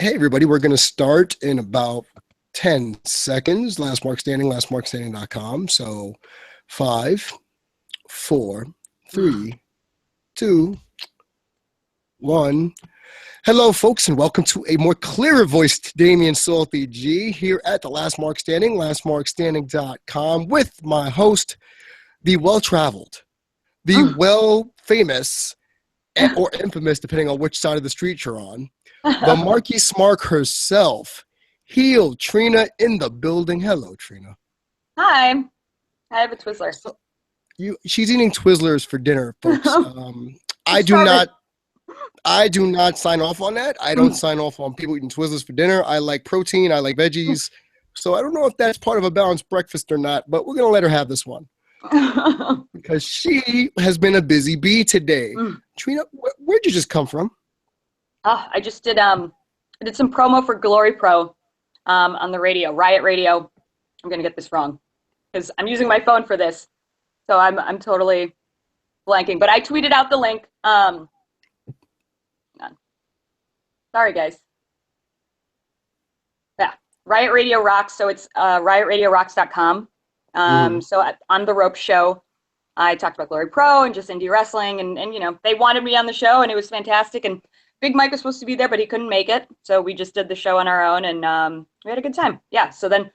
Hey, everybody, we're going to start in about 10 seconds. Last Mark Standing, lastmarkstanding.com. So 5, 4, 3, 2, 1. Hello, folks, and welcome to a more clearer voiced Damian Salty G here at the Last Mark Standing, lastmarkstanding.com, with my host, the well-traveled, the well-famous, or infamous, depending on which side of the street you're on, the Marky Smark herself, Heel Trina in the building. Hello, Trina. Hi. I have a Twizzler. So she's eating Twizzlers for dinner, folks. I do not sign off on that. I don't sign off on people eating Twizzlers for dinner. I like protein. I like veggies. So I don't know if that's part of a balanced breakfast or not, but we're going to let her have this one because she has been a busy bee today. Trina, where'd you just come from? I just did some promo for Glory Pro on the radio, Riot Radio. I'm gonna get this wrong because I'm using my phone for this, so I'm totally blanking. But I tweeted out the link. Hang on. Sorry, guys. Yeah, Riot Radio rocks. So it's riotradiorocks.com. So on the Rope Show, I talked about Glory Pro and just indie wrestling, and you know they wanted me on the show, and it was fantastic. And Big Mike was supposed to be there, but he couldn't make it. So we just did the show on our own, and we had a good time. Yeah, so then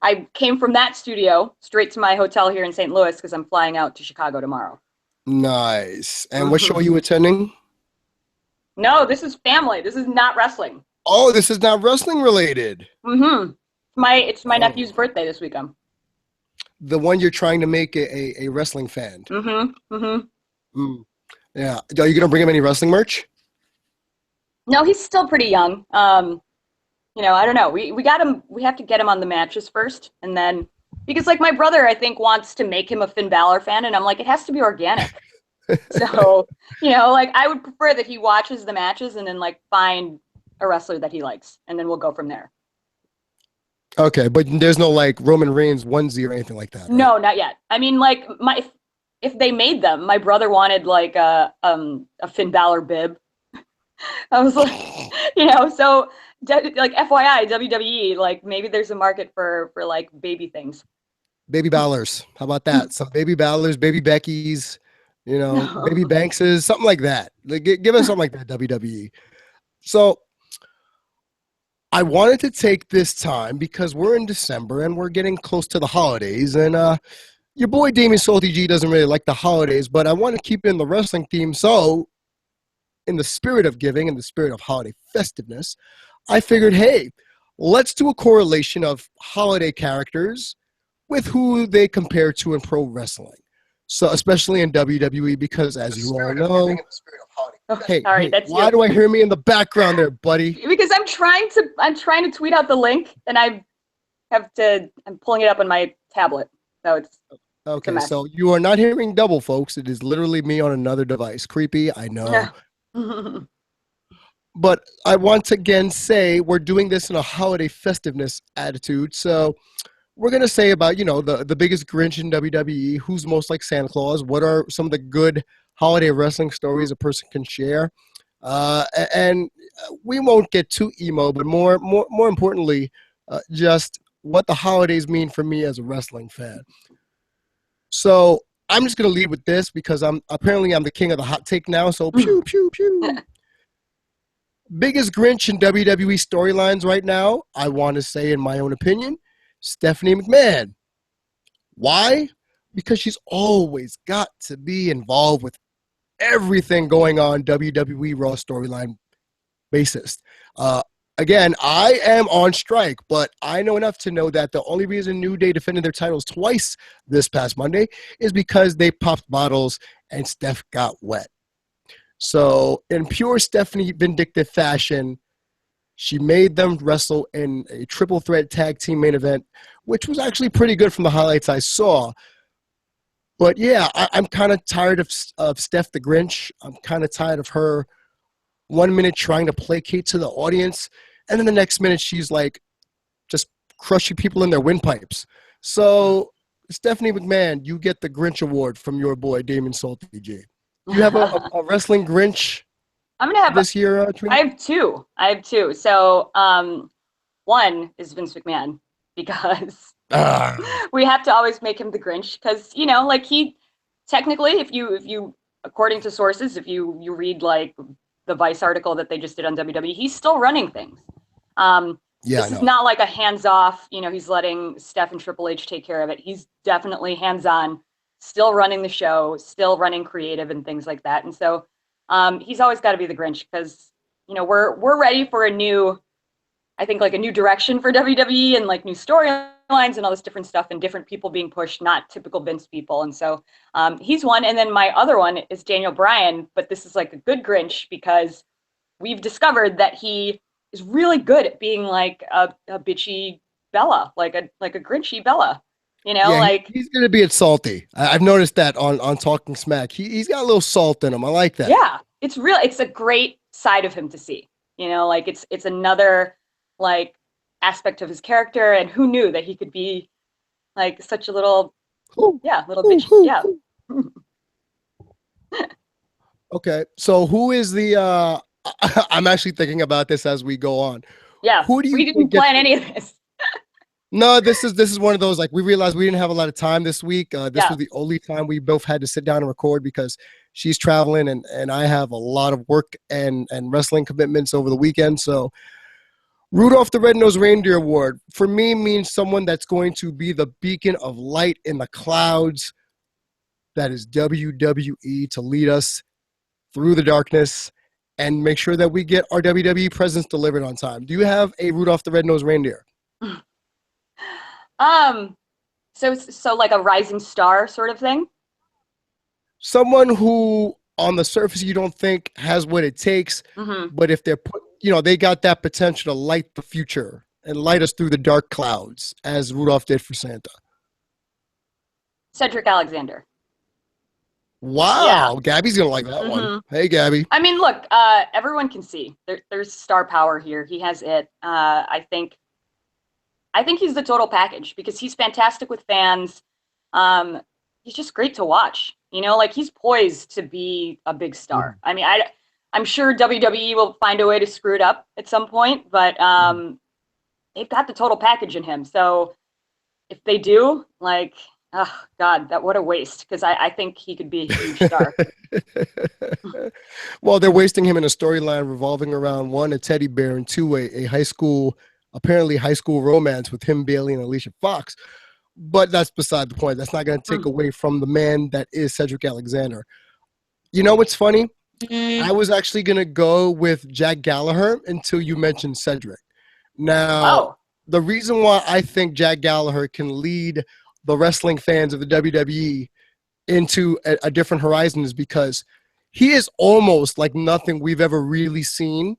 I came from that studio straight to my hotel here in St. Louis because I'm flying out to Chicago tomorrow. Nice. And what show are you attending? No, this is family. This is not wrestling. Oh, this is not wrestling related. It's my nephew's birthday this weekend. The one you're trying to make a wrestling fan. Yeah. Are you going to bring him any wrestling merch? No, he's still pretty young. You know, I don't know. We got him. We have to get him on the matches first, and then because like my brother, I think wants to make him a Finn Balor fan, and I'm like, it has to be organic. So you know, like I would prefer that he watches the matches and then like find a wrestler that he likes, and then we'll go from there. Okay, but there's no like Roman Reigns onesie or anything like that. Right? No, not yet. I mean, like if they made them, my brother wanted like a Finn Balor bib. I was like, you know, so like FYI, WWE, like maybe there's a market for like baby things. Baby Ballers. How about that? Some baby Ballers, baby Beckys, you know, baby Bankses, something like that. Like, give us something like that, WWE. So I wanted to take this time because we're in December and we're getting close to the holidays, and your boy Damian Salty G doesn't really like the holidays, but I want to keep in the wrestling theme. So in the spirit of giving, in the spirit of holiday festiveness, I figured, hey, let's do a correlation of holiday characters with who they compare to in pro wrestling. So especially in WWE, because as you all know, hey, why do I hear me in the background there, buddy? Because I'm trying to tweet out the link, and I'm pulling it up on my tablet. So it's okay. So you are not hearing double, folks. It is literally me on another device. Creepy, I know. Yeah. But I want to again say we're doing this in a holiday festiveness attitude. So we're going to say about, you know, the biggest Grinch in WWE, who's most like Santa Claus, what are some of the good holiday wrestling stories a person can share. And we won't get too emo, but more importantly, just what the holidays mean for me as a wrestling fan. So I'm just going to lead with this because I'm the king of the hot take now. So pew, pew, pew. Biggest Grinch in WWE storylines right now, I want to say in my own opinion, Stephanie McMahon. Why? Because she's always got to be involved with everything going on WWE Raw storyline basis. Again, I am on strike, but I know enough to know that the only reason New Day defended their titles twice this past Monday is because they popped bottles and Steph got wet. So in pure Stephanie vindictive fashion, she made them wrestle in a triple threat tag team main event, which was actually pretty good from the highlights I saw. But yeah, I'm kind of tired of Steph the Grinch. I'm kind of tired of her 1 minute trying to placate to the audience, and then the next minute she's like just crushing people in their windpipes. So Stephanie McMahon, you get the Grinch award from your boy Damian Salty G. You have a wrestling Grinch I'm gonna have. this year, I Trina? have two. I have two. So, one is Vince McMahon because Ah, we have to always make him the Grinch because like he technically, if you according to sources, if you read like the Vice article that they just did on WWE, he's still running things. Um, yeah, I this is know. not like a hands off. He's letting Steph and Triple H take care of it. He's definitely hands on, still running the show, still running creative and things like that. And so he's always got to be the Grinch because we're ready for a new, I think, like a new direction for WWE and like new storylines and all this different stuff and different people being pushed, not typical Vince people. And so he's one. And then my other one is Daniel Bryan, but this is like a good Grinch because we've discovered that he is really good at being like a bitchy Bella, like a Grinchy Bella. Yeah, Like he's gonna be salty. I've noticed that on Talking Smack. He's got a little salt in him. I like that. yeah, it's a great side of him to see. Like it's another like aspect of his character, and who knew that he could be like such a little, Ooh, yeah, little ooh, bitch, ooh, yeah, ooh. Okay, so who is the? I'm actually thinking about this as we go on. yeah. Who do you We didn't think gets? plan any of this. No, this is one of those, like, we realized we didn't have a lot of time this week. This Yeah. was the only time we both had to sit down and record because she's traveling and I have a lot of work and wrestling commitments over the weekend. So Rudolph the Red-Nosed Reindeer Award for me means someone that's going to be the beacon of light in the clouds. That is WWE, to lead us through the darkness and make sure that we get our WWE presence delivered on time. Do you have a Rudolph the Red-Nosed Reindeer? Um. So like a rising star sort of thing. Someone who on the surface you don't think has what it takes, Mm-hmm. but if they're put, they got that potential to light the future and light us through the dark clouds as Rudolph did for Santa. Cedric Alexander. Yeah. Wow, Gabby's gonna like that one. Mm-hmm. Hey, Gabby. I mean, look, everyone can see there's star power here. He has it. I think he's the total package because he's fantastic with fans. He's just great to watch. Like he's poised to be a big star. I mean, I'm sure WWE will find a way to screw it up at some point, but they've got the total package in him. So if they do, like, oh God, what a waste because I think he could be a huge star. Well, they're wasting him in a storyline revolving around one, a teddy bear, and two, a apparently high school romance with him, Bailey, and Alicia Fox. But that's beside the point. That's not going to take away from the man that is Cedric Alexander. You know what's funny? I was actually going to go with Jack Gallagher until you mentioned Cedric. Now, Oh. the reason why I think Jack Gallagher can lead the wrestling fans of the WWE into a different horizon is because he is almost like nothing we've ever really seen,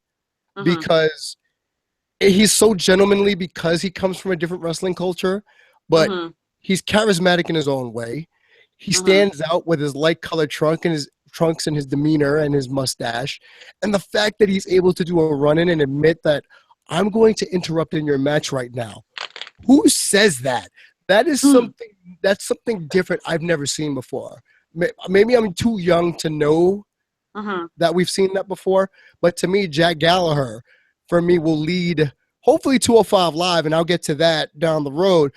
because he's so gentlemanly because he comes from a different wrestling culture, but he's charismatic in his own way. He stands out with his light colored trunks and his demeanor and his mustache. And the fact that he's able to do a run-in and admit that I'm going to interrupt in your match right now. Who says that? That is something different I've never seen before. Maybe I'm too young to know that we've seen that before, but to me, Jack Gallagher, for me, will lead hopefully 205 Live, and I'll get to that down the road.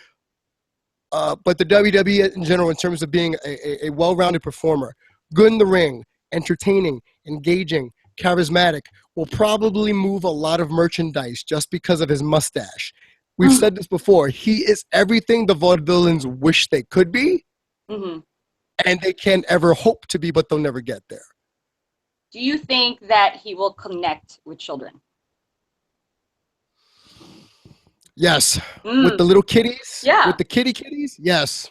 But the WWE in general, in terms of being a well-rounded performer, good in the ring, entertaining, engaging, charismatic, will probably move a lot of merchandise just because of his mustache. We've said this before. He is everything the vaudevillains wish they could be, and they can't ever hope to be, but they'll never get there. Do you think that he will connect with children? Yes. With the little kitties? Yeah. With the kitties? Yes.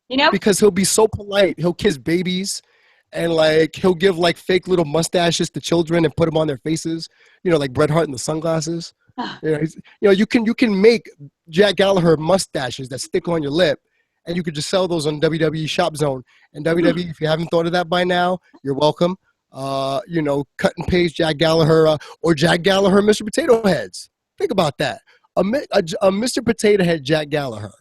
You know? Because he'll be so polite. He'll kiss babies and like he'll give like fake little mustaches to children and put them on their faces, like Bret Hart in the sunglasses. You can make Jack Gallagher mustaches that stick on your lip, and you could just sell those on WWE Shop Zone. And WWE, if you haven't thought of that by now, you're welcome. Cut and paste Jack Gallagher or Jack Gallagher, Mr. Potato Heads. Think about that. A Mr. Potato Head Jack Gallagher.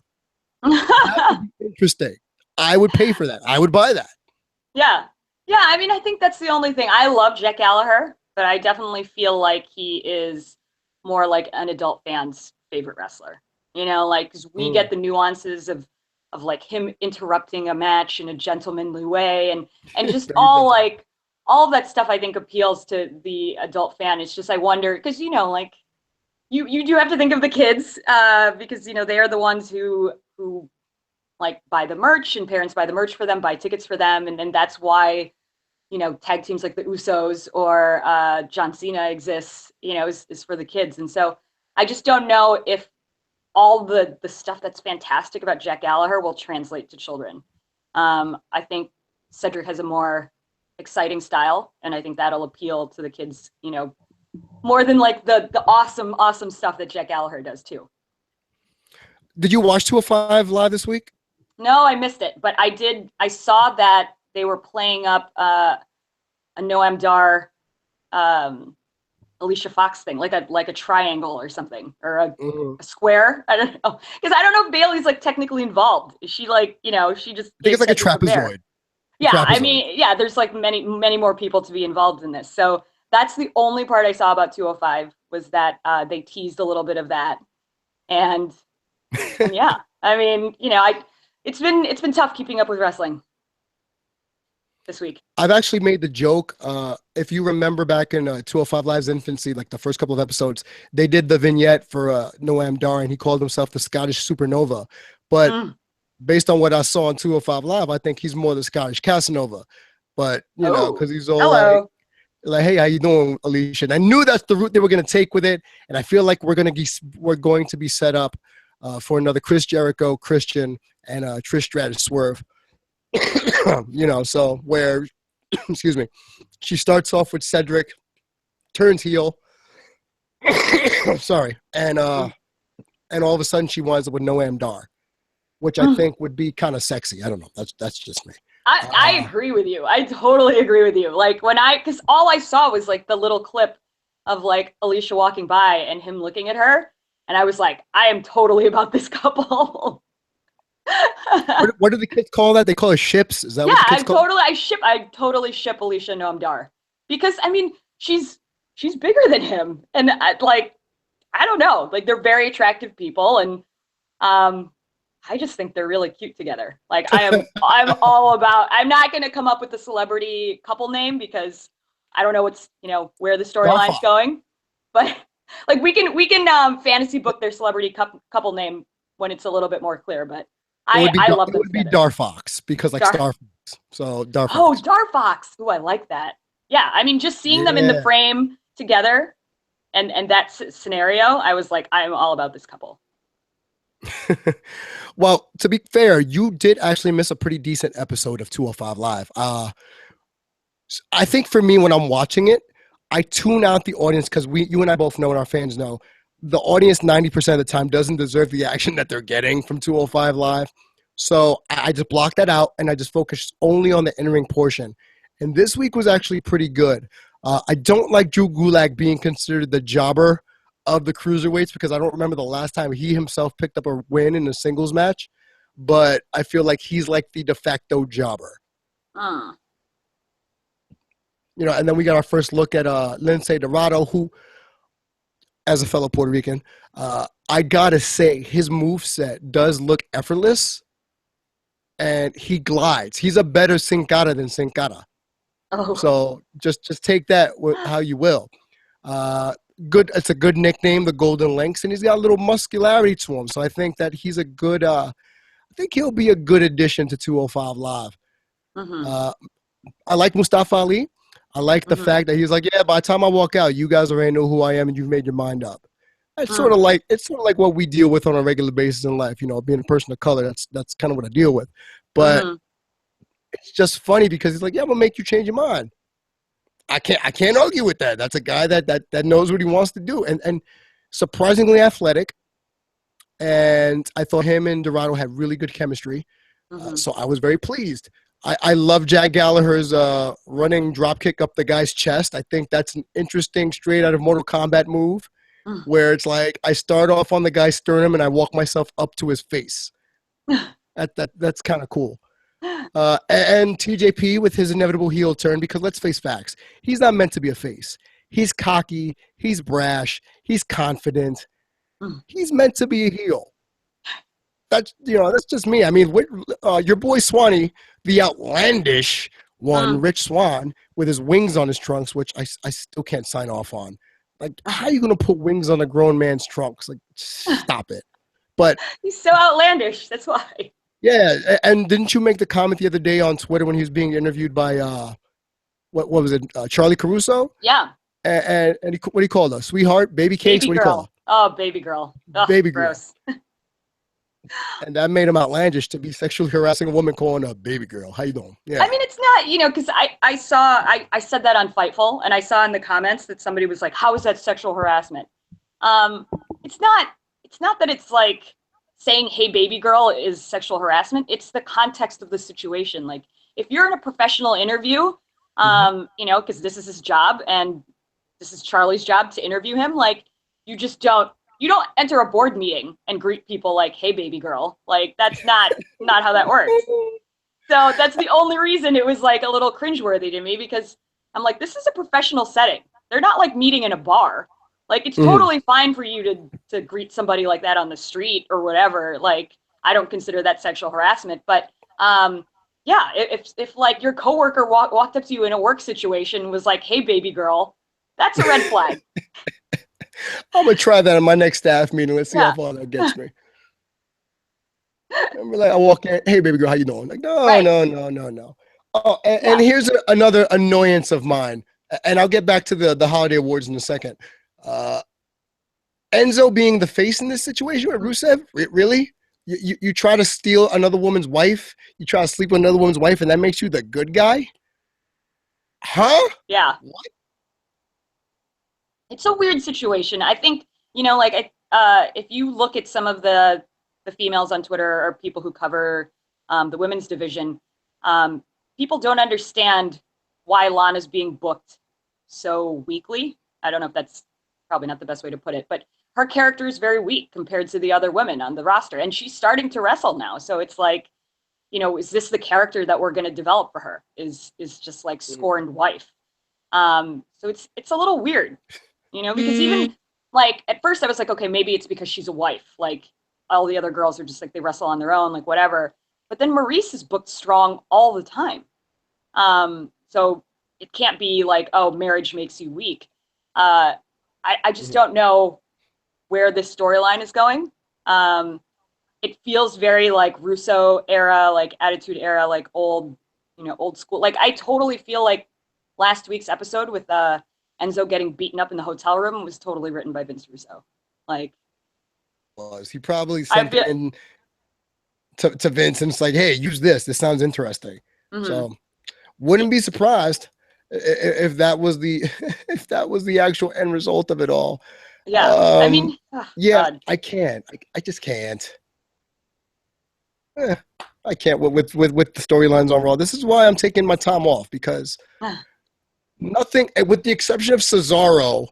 That would be interesting. I would pay for that. I would buy that. Yeah. Yeah, I mean, I think that's the only thing. I love Jack Gallagher, but I definitely feel like he is more like an adult fan's favorite wrestler. You know, like 'cause we Mm. get the nuances of like him interrupting a match in a gentlemanly way, and just Very gentle. all of that stuff. I think appeals to the adult fan. It's just I wonder because like you do have to think of the kids because they are the ones who like buy the merch and parents buy the merch for them, buy tickets for them, and then that's why tag teams like the Usos or John Cena exists, is for the kids. And so I just don't know if all the stuff that's fantastic about Jack Gallagher will translate to children. I think Cedric has a more exciting style, and I think that'll appeal to the kids, more than like the awesome stuff that Jack Gallagher does too. Did you watch 205 live this week? No, I missed it, but I did. I saw that they were playing up a Noam Dar um, Alicia Fox thing, like a triangle or something, or Mhm. a square. I don't know, because I don't know if Bailey's like technically involved. Is she like she just I think gave it's like a Cedric a bear? trapezoid. A Yeah, I trapezoid. mean, yeah, there's like many more people to be involved in this. So that's the only part I saw about 205 was that they teased a little bit of that, and yeah, I mean, it's been tough keeping up with wrestling this week. I've actually made the joke. If you remember back in 205 Live's infancy, like the first couple of episodes, they did the vignette for Noam Dar, and he called himself the Scottish Supernova. But Mm. based on what I saw on 205 Live, I think he's more the Scottish Casanova. But Oh, because he's all hello. like, hey, how you doing, Alicia? And I knew that's the route they were going to take with it, and I feel like we're going to be set up for another Chris Jericho, Christian, and Trish Stratus swerve. So where, excuse me, she starts off with Cedric, turns heel, sorry, and all of a sudden she winds up with Noam Dar, which I Mm. think would be kind of sexy. I don't know. That's just me. I Uh, agree with you. I totally agree with you. Like because all I saw was like the little clip of like Alicia walking by and him looking at her, and I was like, I am totally about this couple. what do the kids call that? They call it ships. Is that Yeah, what the kids call it? I totally ship Alicia Noam Dar because I mean she's bigger than him, and I don't know, like they're very attractive people, and um, I just think they're really cute together. Like I'm all about. I'm not going to come up with the celebrity couple name because I don't know where the storyline's Darfox. going, but like we can fantasy book their celebrity couple name when it's a little bit more clear. But I love It them would be together. Darfox because like Dar Star Fox. So Darfox. Oh, Darfox. Ooh, I like that. Yeah, I mean, just seeing them in the Yeah. frame together and that scenario, I was like, I'm all about this couple. Well, to be fair, you did actually miss a pretty decent episode of 205 Live. I think for me, when I'm watching it, I tune out the audience because you and I both know, and our fans know, the audience 90% of the time doesn't deserve the action that they're getting from 205 Live. So I just block that out and I just focus only on the in-ring portion. And this week was actually pretty good. I don't like Drew Gulak being considered the jobber of the cruiserweights because I don't remember the last time he himself picked up a win in a singles match. But I feel like he's like the de facto jobber. Mm. And then we got our first look at Lince Dorado, who, as a fellow Puerto Rican, I gotta say his move set does look effortless, and he glides. He's a better Sin Cara than Sin Cara. Oh. So just take that how you will. Good. It's a good nickname, the Golden Lynx, and he's got a little muscularity to him. So I think that he's a good. I think he'll be a good addition to 205 Live. Mm-hmm. Uh, I like Mustafa Ali. I like the Mm-hmm. fact that he's like, yeah, by the time I walk out, you guys already know who I am and you've made your mind up. Mm. It's sort of like what we deal with on a regular basis in life. Being a person of color, that's kind of what I deal with. But Mm-hmm. it's just funny because he's like, yeah, I'm gonna make you change your mind. I can't argue with that. That's a guy that knows what he wants to do and surprisingly athletic. And I thought him and Dorado had really good chemistry. Mm-hmm. So I was very pleased. I love Jack Gallagher's running drop kick up the guy's chest. I think that's an interesting straight out of Mortal Kombat move Mm. where it's like I start off on the guy's sternum and I walk myself up to his face. That's kind of cool. And TJP with his inevitable heel turn, because let's face facts, he's not meant to be a face. He's cocky, he's brash, he's confident. He's meant to be a heel. That's just me. I mean, your boy Swanee, the outlandish one, Rich Swan, with his wings on his trunks, which I still can't sign off on. Like, how are you going to put wings on a grown man's trunks? Like, stop it. But he's so outlandish. That's why. Yeah, and didn't you make the comment the other day on Twitter when he was being interviewed by what was it, Charlie Caruso? Yeah. And what do you call her? Sweetheart, baby cakes. Baby what do you call girl. Oh, baby girl. Ugh, Baby girl. Gross. And that made him outlandish to be sexually harassing a woman calling her baby girl. How you doing? Yeah. I mean, it's not, because I said that on Fightful, and I saw in the comments that somebody was like, "How is that sexual harassment?" It's not that it's like saying "Hey, baby girl" is sexual harassment. It's the context of the situation. Like, if you're in a professional interview, because this is his job and this is Charlie's job to interview him, like, you don't enter a board meeting and greet people like, "Hey, baby girl." Like, that's not how that works. So that's the only reason it was like a little cringeworthy to me, because I'm like, this is a professional setting. They're not like meeting in a bar. Like, it's totally fine for you to greet somebody like that on the street or whatever. Like, I don't consider that sexual harassment. But yeah, if like your coworker walked up to you in a work situation and was like, "Hey, baby girl," that's a red flag. I'm gonna try that in my next staff meeting. Let's see how far that gets me. I'm like, I walk in, "Hey, baby girl, how you doing?" Like, no. Oh, and here's another annoyance of mine, and I'll get back to the holiday awards in a second. Enzo being the face in this situation with Rusev, really? You try to steal another woman's wife, you try to sleep with another woman's wife, and that makes you the good guy? Huh? Yeah. What? It's a weird situation. I think, if you look at some of the females on Twitter or people who cover the women's division, people don't understand why Lana's being booked so weakly. I don't know if that's probably not the best way to put it, but her character is very weak compared to the other women on the roster, and she's starting to wrestle now. So it's like, is this the character that we're going to develop for her? Is just like scorned wife? So it's a little weird, because even like at first I was like, okay, maybe it's because she's a wife. Like, all the other girls are just like, they wrestle on their own, like whatever. But then Maurice is booked strong all the time. So it can't be like, oh, marriage makes you weak. I just don't know where this storyline is going. It feels very like Russo era, like Attitude era, like old school. Like, I totally feel like last week's episode with Enzo getting beaten up in the hotel room was totally written by Vince Russo. Like, he probably sent it in to Vince, and it's like, "Hey, use this. This sounds interesting." So, wouldn't be surprised if that was the actual end result of it all. Yeah, I mean, God. I can't. I just can't. I can't with the storylines on Raw. This is why I'm taking my time off, because nothing, with the exception of Cesaro.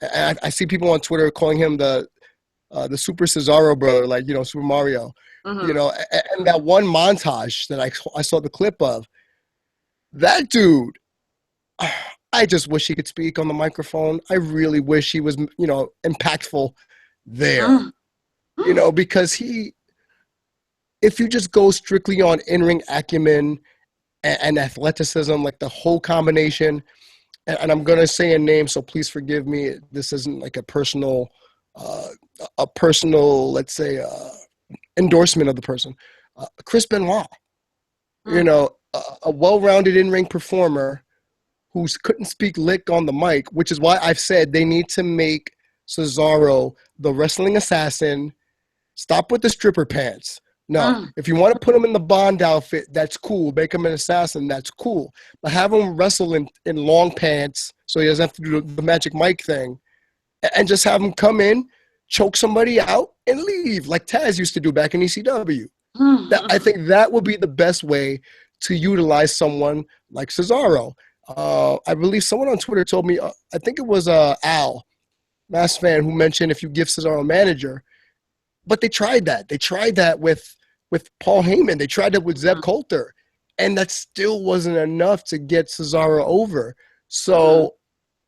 I see people on Twitter calling him the Super Cesaro brother, like, Super Mario. And that one montage that I saw the clip of, that dude, I just wish he could speak on the microphone. I really wish he was, impactful there, because if you just go strictly on in-ring acumen and athleticism, like the whole combination, and I'm going to say a name, so please forgive me. This isn't like a personal, let's say, endorsement of the person. Chris Benoit, a well-rounded in-ring performer who couldn't speak lick on the mic, which is why I've said they need to make Cesaro the wrestling assassin. Stop with the stripper pants. No, if you want to put him in the Bond outfit, that's cool. Make him an assassin, that's cool. But have him wrestle in long pants so he doesn't have to do the Magic Mike thing. And just have him come in, choke somebody out, and leave, like Taz used to do back in ECW. I think that would be the best way to utilize someone like Cesaro. I believe someone on Twitter told me, I think it was Al, Mass Fan, who mentioned if you give Cesaro a manager. But they tried that. They tried that with Paul Heyman. They tried that with Zeb Coulter. and that still wasn't enough to get Cesaro over. So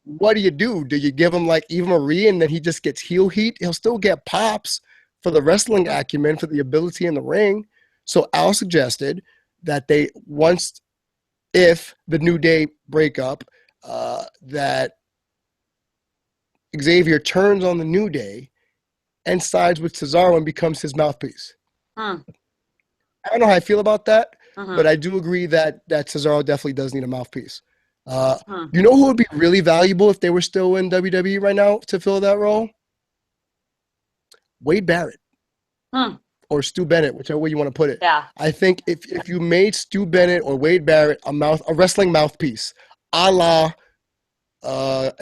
what do? Do you give him like Eva Marie and then he just gets heel heat? He'll still get pops for the wrestling acumen, for the ability in the ring. So Al suggested that if the New Day break up, that Xavier turns on the New Day and sides with Cesaro and becomes his mouthpiece. I don't know how I feel about that, but I do agree that Cesaro definitely does need a mouthpiece. You know who would be really valuable if they were still in WWE right now to fill that role? Wade Barrett. Or Stu Bennett, whichever way you want to put it. Yeah. I think if you made Stu Bennett or Wade Barrett a wrestling mouthpiece, a la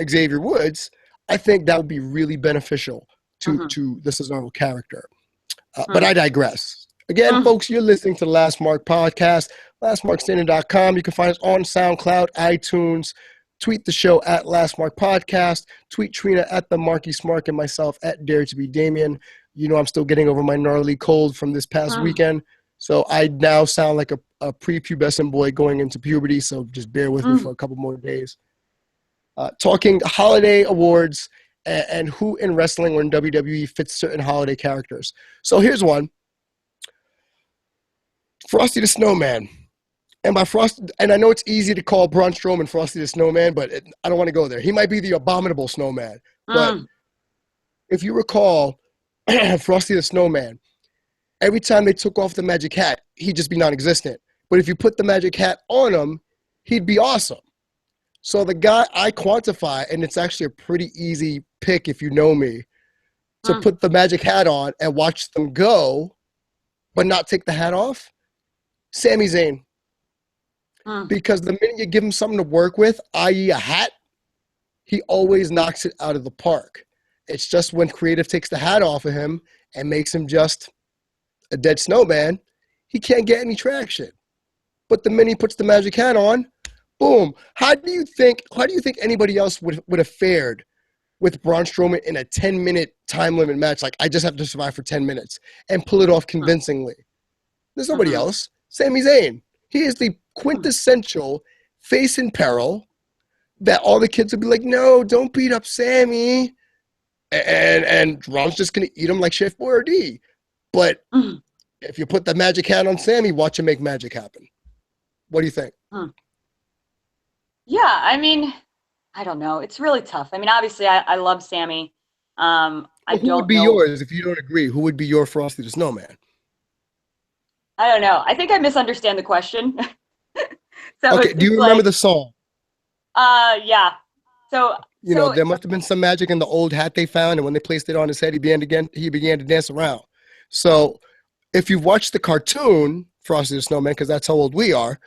Xavier Woods, I think that would be really beneficial to the Cesaro character. But I digress. Again, folks, you're listening to the Last Mark Podcast, lastmarkstanding.com. You can find us on SoundCloud, iTunes. Tweet the show at Last Mark Podcast. Tweet Trina at the Marky Smark and myself at Dare to be Damian. You know I'm still getting over my gnarly cold from this past weekend. So I now sound like a prepubescent boy going into puberty, so just bear with me for a couple more days. Talking holiday awards and who in wrestling or in WWE fits certain holiday characters. So here's one. Frosty the Snowman. And by Frosty, and I know it's easy to call Braun Strowman Frosty the Snowman, but I don't want to go there. He might be the abominable snowman. But if you recall, Frosty the Snowman, every time they took off the magic hat, he'd just be non-existent. But if you put the magic hat on him, he'd be awesome. So the guy I quantify, and it's actually a pretty easy pick if you know me, to put the magic hat on and watch them go, but not take the hat off, Sami Zayn. Because the minute you give him something to work with, i.e. a hat, he always knocks it out of the park. It's just when creative takes the hat off of him and makes him just a dead snowman, he can't get any traction. But the minute he puts the magic hat on, boom. How do you think anybody else would have fared with Braun Strowman in a 10-minute time limit match? Like, I just have to survive for 10 minutes and pull it off convincingly. There's nobody else. Sami Zayn. He is the quintessential face in peril that all the kids would be like, no, don't beat up Sammy. And Braun's just going to eat him like Chef Boyardee. But if you put the magic hat on Sammy, watch him make magic happen. What do you think? Yeah, I mean, I don't know. It's really tough. I mean, obviously, I love Sammy. Who would be yours if you don't agree? Who would be your Frosty the Snowman? I don't know. I think I misunderstand the question. Okay, do you remember the song? Yeah. So there must have been some magic in the old hat they found, and when they placed it on his head, he began to dance around. So, if you've watched the cartoon Frosty the Snowman, because that's how old we are,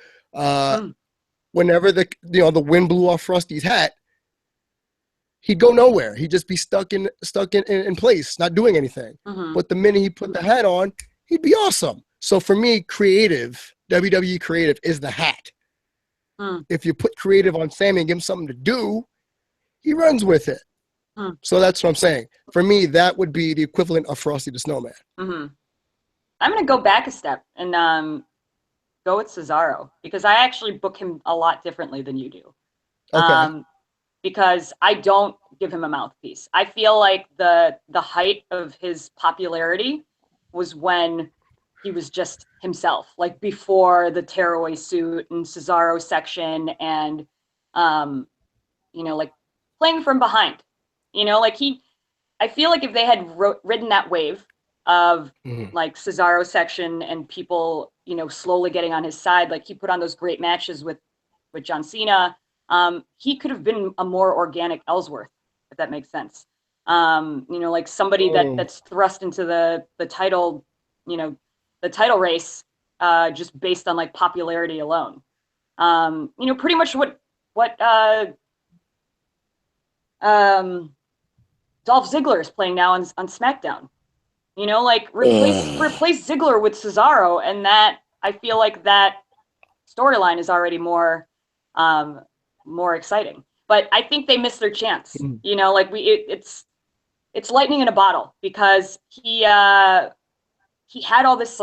whenever the wind blew off Frosty's hat, he'd go nowhere. He'd just be stuck in place, not doing anything. But the minute he put the hat on, he'd be awesome. So for me, WWE creative is the hat. If you put creative on Sammy and give him something to do, he runs with it. So that's what I'm saying. For me, that would be the equivalent of Frosty the Snowman. I'm going to go back a step and go with Cesaro, because I actually book him a lot differently than you do. Okay. Because I don't give him a mouthpiece. I feel like the height of his popularity was when he was just himself, like before the tearaway suit and Cesaro section and, like playing from behind, I feel like if they had ridden that wave of like Cesaro section and people, slowly getting on his side, like he put on those great matches with John Cena, he could have been a more organic Ellsworth, if that makes sense. Like somebody that's thrust into the title, the title race, just based on like popularity alone. Pretty much what Dolph Ziggler is playing now on SmackDown. Replace Ziggler with Cesaro, and that, I feel like that storyline is already more exciting. But I think they missed their chance. It's lightning in a bottle, because he had all this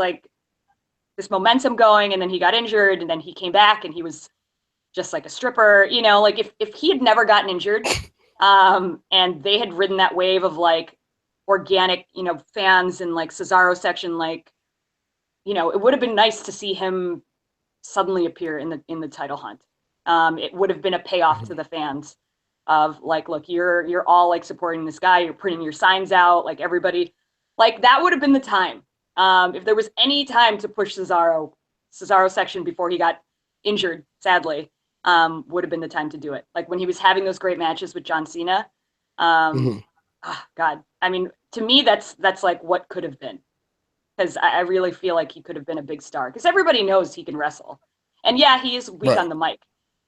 this momentum going, and then he got injured, and then he came back and he was just like a stripper, you know, like if he had never gotten injured, and they had ridden that wave of like organic, you know, fans and like Cesaro section, like, you know, it would have been nice to see him suddenly appear in the title hunt. It would have been a payoff to the fans of like, look, you're all like supporting this guy, you're printing your signs out, like everybody, like that would have been the time. If there was any time to push Cesaro section before he got injured, sadly, would have been the time to do it. Like when he was having those great matches with John Cena. Oh, God, I mean, to me, that's like what could have been, because I really feel like he could have been a big star because everybody knows he can wrestle, and yeah, he is weak on the mic,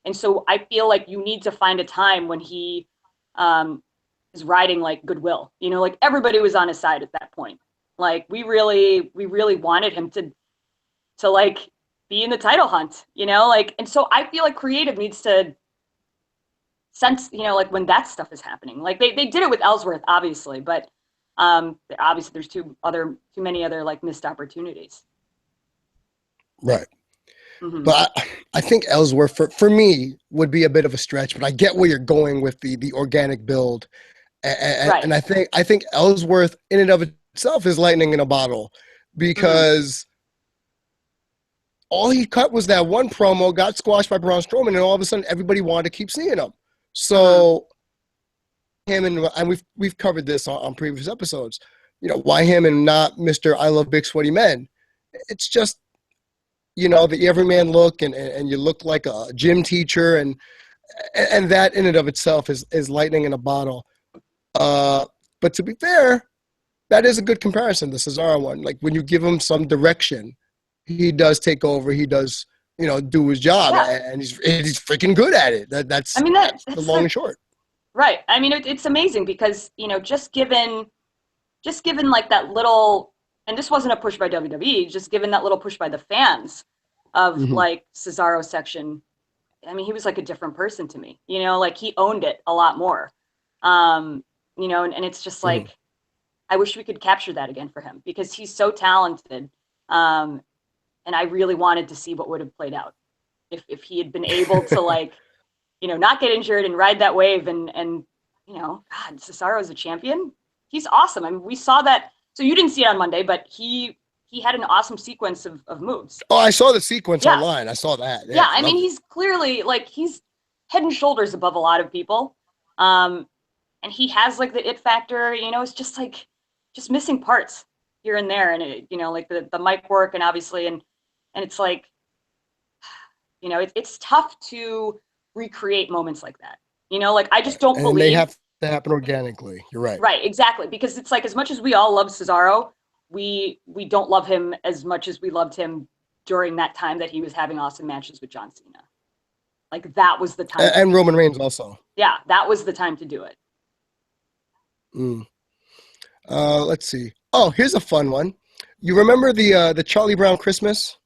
and so I feel like you need to find a time when he is riding like goodwill. You know, like everybody was on his side at that point. Like we really wanted him to like be in the title hunt, you know, like, and so I feel like creative needs to sense, you know, like when that stuff is happening, like they did it with Ellsworth, obviously, but obviously there's too many other like missed opportunities. Right. But I think Ellsworth for me would be a bit of a stretch, but I get where you're going with the organic build. And I think Ellsworth in and of itself is lightning in a bottle, because all he cut was that one promo, got squashed by Braun Strowman, and all of a sudden everybody wanted to keep seeing him. So him and we've covered this on previous episodes. You know, why him and not Mr. I Love Big Sweaty Men? It's just, you know, the everyman look, and you look like a gym teacher, and that in and of itself is lightning in a bottle. But to be fair, that is a good comparison, the Cesaro one. Like when you give him some direction, he does take over. He does, you know, do his job, and he's freaking good at it. That's the long and short. Right. I mean, it's amazing because, you know, just given like that little, and this wasn't a push by WWE, just given that little push by the fans of like Cesaro section. I mean, he was like a different person to me, you know, like he owned it a lot more. You know, and it's just like, I wish we could capture that again for him because he's so talented. And I really wanted to see what would have played out if he had been able to like, you know, not get injured and ride that wave and you know, God, Cesaro is a champion. He's awesome. I mean, we saw that. So you didn't see it on Monday, but he had an awesome sequence of moves. Oh, I saw the sequence online. I saw that. Yeah, I mean, he's clearly like he's head and shoulders above a lot of people. And he has like the it factor, you know, it's just like just missing parts here and there. And it, you know, like the mic work and obviously, and it's like, you know, it's tough to recreate moments like that. You know, like I just don't believe they have to happen organically. You're right. Right, exactly. Because it's like as much as we all love Cesaro, we don't love him as much as we loved him during that time that he was having awesome matches with John Cena. Like that was the time. And Roman Reigns also. Yeah, that was the time to do it. Let's see. Oh, here's a fun one. You remember the Charlie Brown Christmas?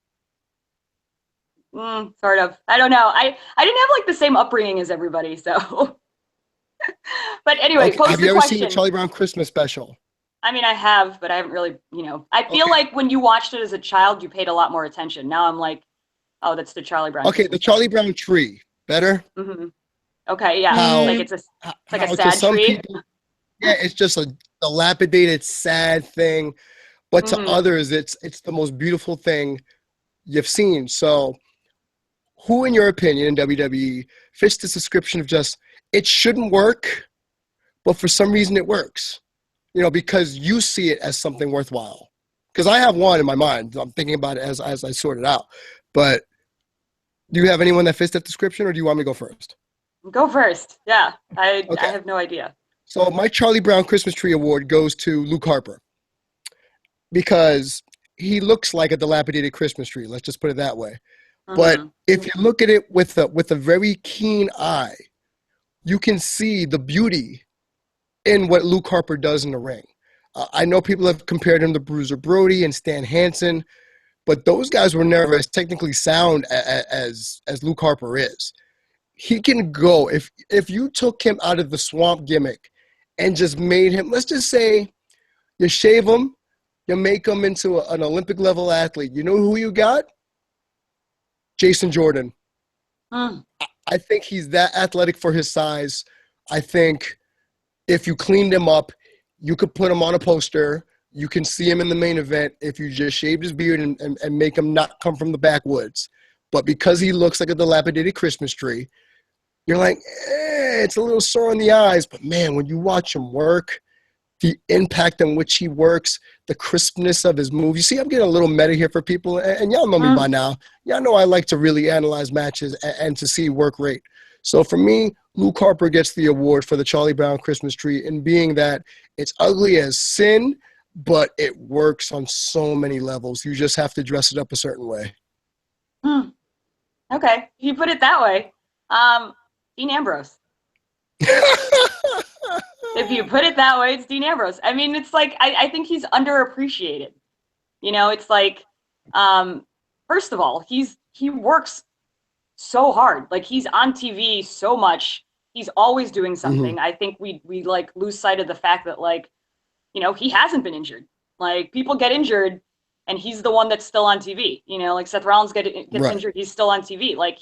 Sort of. I don't know. I didn't have like the same upbringing as everybody, so. But anyway, okay. Have you ever seen the Charlie Brown Christmas special? I mean, I have, but I haven't really, you know. I feel like when you watched it as a child, you paid a lot more attention. Now I'm like, oh, that's the Charlie Brown. Okay, the Charlie Brown tree. Better? Okay, yeah. Like it's like a sad tree. People, yeah, it's just a dilapidated, sad thing. But to others, it's the most beautiful thing you've seen. So who, in your opinion, in WWE, fits this description of just, it shouldn't work, but for some reason it works? You know, because you see it as something worthwhile. Because I have one in my mind. I'm thinking about it as I sort it out. But do you have anyone that fits that description, or do you want me to go first? Go first. Yeah, I have no idea. So my Charlie Brown Christmas Tree Award goes to Luke Harper, because he looks like a dilapidated Christmas tree. Let's just put it that way. But if you look at it with a very keen eye, you can see the beauty in what Luke Harper does in the ring. I know people have compared him to Bruiser Brody and Stan Hansen, but those guys were never as technically sound as Luke Harper is. He can go. If you took him out of the swamp gimmick and just made him, let's just say you shave him You make him into an Olympic level athlete. You know who you got? Jason Jordan. Mm. I think he's that athletic for his size. I think if you cleaned him up, you could put him on a poster. You can see him in the main event if you just shaved his beard and make him not come from the backwoods. But because he looks like a dilapidated Christmas tree, you're like, it's a little sore in the eyes. But man, when you watch him work, the impact on which he works, the crispness of his moves. You see, I'm getting a little meta here for people, and y'all know me by now. Y'all know I like to really analyze matches and to see work rate. So for me, Luke Harper gets the award for the Charlie Brown Christmas tree, and being that it's ugly as sin, but it works on so many levels. You just have to dress it up a certain way. Okay, if you put it that way. Dean Ambrose. If you put it that way, it's Dean Ambrose. I mean, it's like, I think he's underappreciated. You know, it's like, first of all, he works so hard. Like, he's on TV so much. He's always doing something. I think we like lose sight of the fact that, like, you know, he hasn't been injured. Like, people get injured and he's the one that's still on TV. You know, like Seth Rollins gets injured, he's still on TV. Like,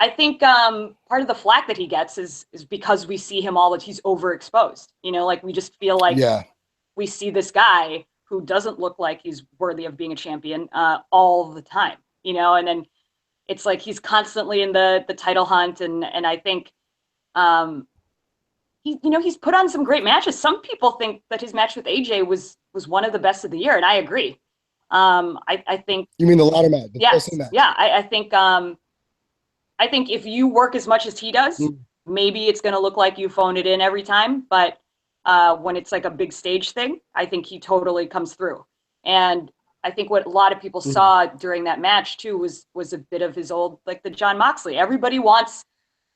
I think part of the flack that he gets is because we see him all that he's overexposed. You know, like, we just feel like we see this guy who doesn't look like he's worthy of being a champion all the time. You know, and then it's like he's constantly in the title hunt, and I think he's put on some great matches. Some people think that his match with AJ was one of the best of the year, and I agree. I think you mean the ladder match? Yes, yeah. I think if you work as much as he does, maybe it's going to look like you phone it in every time. But when it's like a big stage thing, I think he totally comes through. And I think what a lot of people saw during that match too was a bit of his old, like, the Jon Moxley. Everybody wants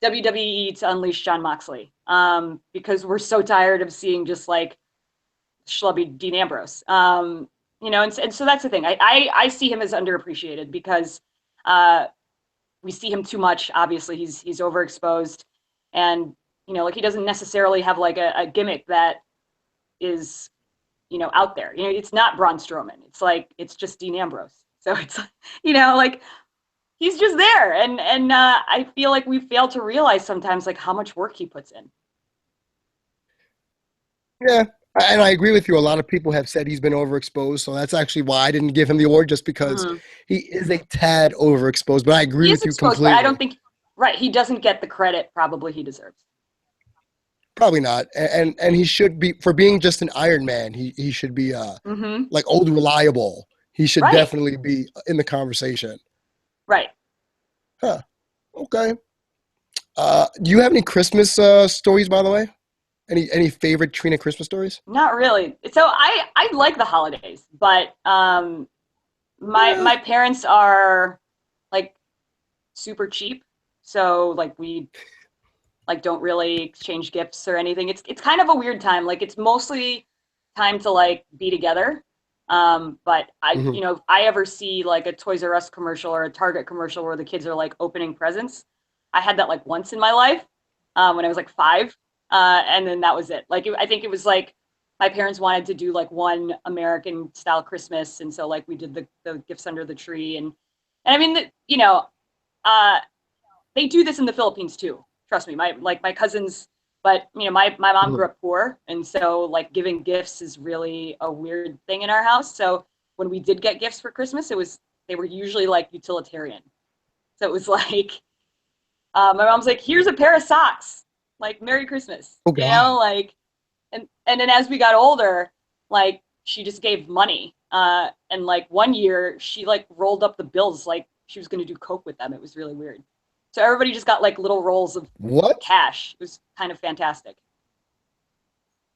WWE to unleash Jon Moxley because we're so tired of seeing just like schlubby Dean Ambrose. You know, and so that's the thing. I see him as underappreciated because we see him too much. Obviously, he's overexposed, and you know, like, he doesn't necessarily have like a gimmick that is, you know, out there. You know, it's not Braun Strowman. It's just Dean Ambrose. So it's, you know, like, he's just there, and I feel like we fail to realize sometimes, like, how much work he puts in. Yeah, and I agree with you. A lot of people have said he's been overexposed, so that's actually why I didn't give him the award, just because he is a tad overexposed. But I agree with you completely. But I don't think, he doesn't get the credit probably he deserves. Probably not, and he should be, for being just an Iron Man. He should be like old reliable. He should definitely be in the conversation. Right. Huh. Okay. Do you have any Christmas stories, by the way? Any favorite Trina Christmas stories? Not really. So I like the holidays, but my parents are like super cheap, so like we like don't really exchange gifts or anything. It's kind of a weird time. Like, it's mostly time to like be together. But you know, if I ever see like a Toys R Us commercial or a Target commercial where the kids are like opening presents, I had that like once in my life when I was like 5. And then that was it. Like, I think it was like my parents wanted to do like one American style Christmas. And so like we did the gifts under the tree. And I mean, you know, they do this in the Philippines too. Trust me, my cousins, but you know, my mom grew up poor. And so like giving gifts is really a weird thing in our house. So when we did get gifts for Christmas, they were usually like utilitarian. So it was like, my mom's like, here's a pair of socks. Like, Merry Christmas, you know, like, and then as we got older, like, she just gave money. And like one year she like rolled up the bills, like she was going to do coke with them. It was really weird. So everybody just got like little rolls of cash. It was kind of fantastic.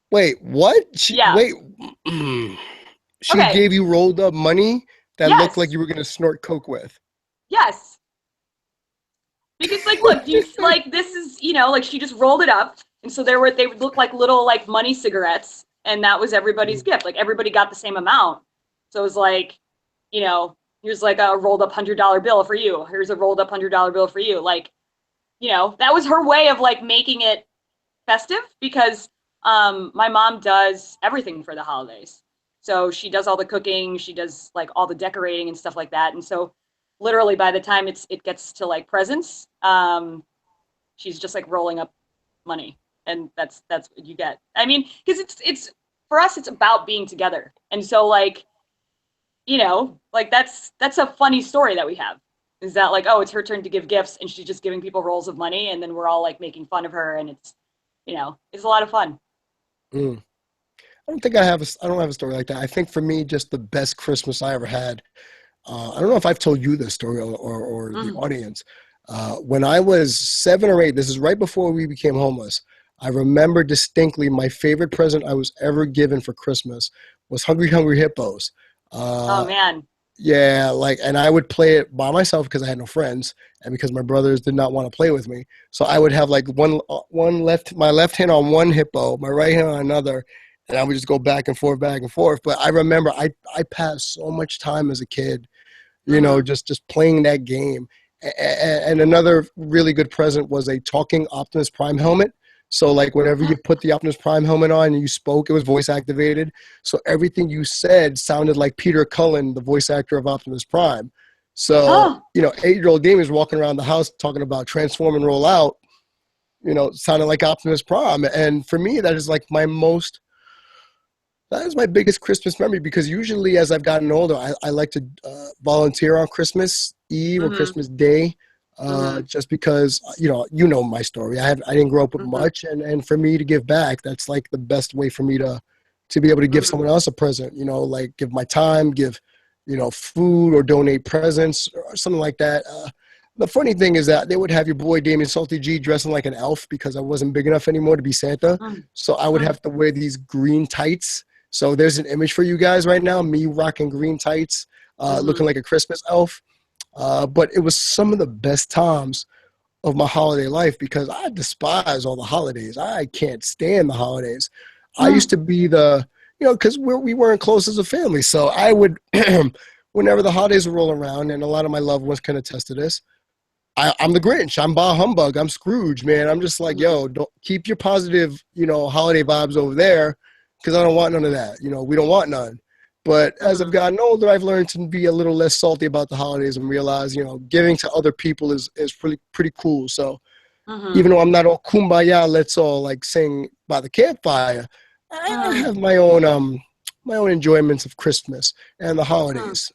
Wait, what? Wait, she gave you rolled up money that looked like you were going to snort coke with? Yes. Because like, look, like, this is, you know, like, she just rolled it up, and so they would look like little like money cigarettes, and that was everybody's gift. Like, everybody got the same amount. So it was like, you know, here's like a rolled up $100 bill for you. Here's a rolled up $100 bill for you. Like, you know, that was her way of like making it festive, because my mom does everything for the holidays. So she does all the cooking, she does like all the decorating and stuff like that. And so literally by the time it gets to like presents, she's just like rolling up money, and that's what you get. I mean, because it's for us, it's about being together, and so like, like that's a funny story that we have. Is that like, oh, it's her turn to give gifts, and she's just giving people rolls of money, and then we're all like making fun of her, and it's a lot of fun. Mm. I don't have a story like that. I think for me, just the best Christmas I ever had. I don't know if I've told you this story or the Mm. audience. When I was 7 or 8, this is right before we became homeless. I remember distinctly my favorite present I was ever given for Christmas was Hungry Hungry Hippos. Oh Uh, man. yeah, like, and I would play it by myself because I had no friends and because my brothers did not want to play with me. So I would have like my left hand on one hippo, my right hand on another, and I would just go back and forth, back and forth. But I remember I passed so much time as a kid, Mm-hmm. just playing that game. And another really good present was a talking Optimus Prime helmet. So like whenever you put the Optimus Prime helmet on and you spoke, it was voice activated. So everything you said sounded like Peter Cullen, the voice actor of Optimus Prime. So, Oh. 8-year-old gamers walking around the house talking about transform and roll out, sounded like Optimus Prime. And for me, that is my biggest Christmas memory because usually as I've gotten older, I like to volunteer on Christmas Eve or Mm-hmm. Christmas Day, Mm-hmm. just because you know my story. I didn't grow up with Mm-hmm. much, and for me to give back, that's like the best way for me to be able to give Mm-hmm. someone else a present. Like give my time, give food or donate presents or something like that. The funny thing is that they would have your boy Damian Salty G dressing like an elf because I wasn't big enough anymore to be Santa. So I would Mm-hmm. have to wear these green tights. So there's an image for you guys right now, me rocking green tights, Mm-hmm. looking like a Christmas elf. But it was some of the best times of my holiday life because I despise all the holidays. I can't stand the holidays. I used Mm-hmm. to be because we weren't close as a family. So I would, whenever the holidays would roll around, and a lot of my loved ones can attest to this, I'm the Grinch. I'm Bah Humbug. I'm Scrooge, man. I'm just like, Mm-hmm. yo, don't keep your positive, holiday vibes over there because I don't want none of that. We don't want none. But as I've Mm-hmm. gotten older, I've learned to be a little less salty about the holidays and realize, giving to other people is pretty cool. So Mm-hmm. even though I'm not all kumbaya, let's all like sing by the campfire, I Mm-hmm. have my own enjoyments of Christmas and the holidays.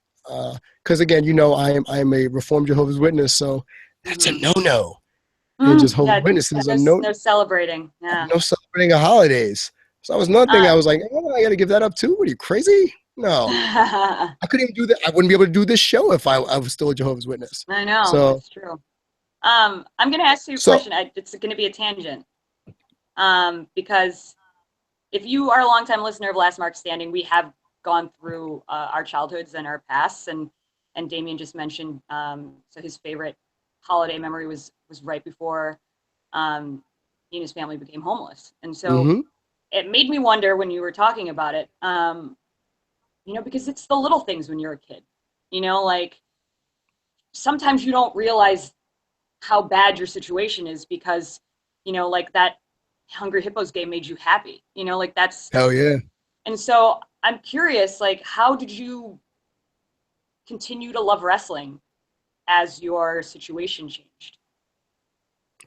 Because again, I am a Reformed Jehovah's Witness, so that's a Mm-hmm. no-no. And Mm, Jehovah's yeah, Witnesses are no, no no celebrating. Yeah. no celebrating of holidays. So that was another thing Uh, I was like, oh, I got to give that up too. What are you crazy? No, I I couldn't even do that. I wouldn't be able to do this show if I was still a Jehovah's Witness. know, So it's true. I'm going to ask you a so question. It's going to be a tangent. Because if you are a longtime listener of Last Mark Standing, we have gone through our childhoods and our pasts, and Damien just mentioned so his favorite holiday memory was right before he and his family became homeless, and so hmm it made me wonder when you were talking about it, because it's the little things when you're a kid, like sometimes you don't realize how bad your situation is because, like that Hungry Hippos game made you happy, like that's, hell yeah. and so I'm curious, like, how did you continue to love wrestling as your situation changed?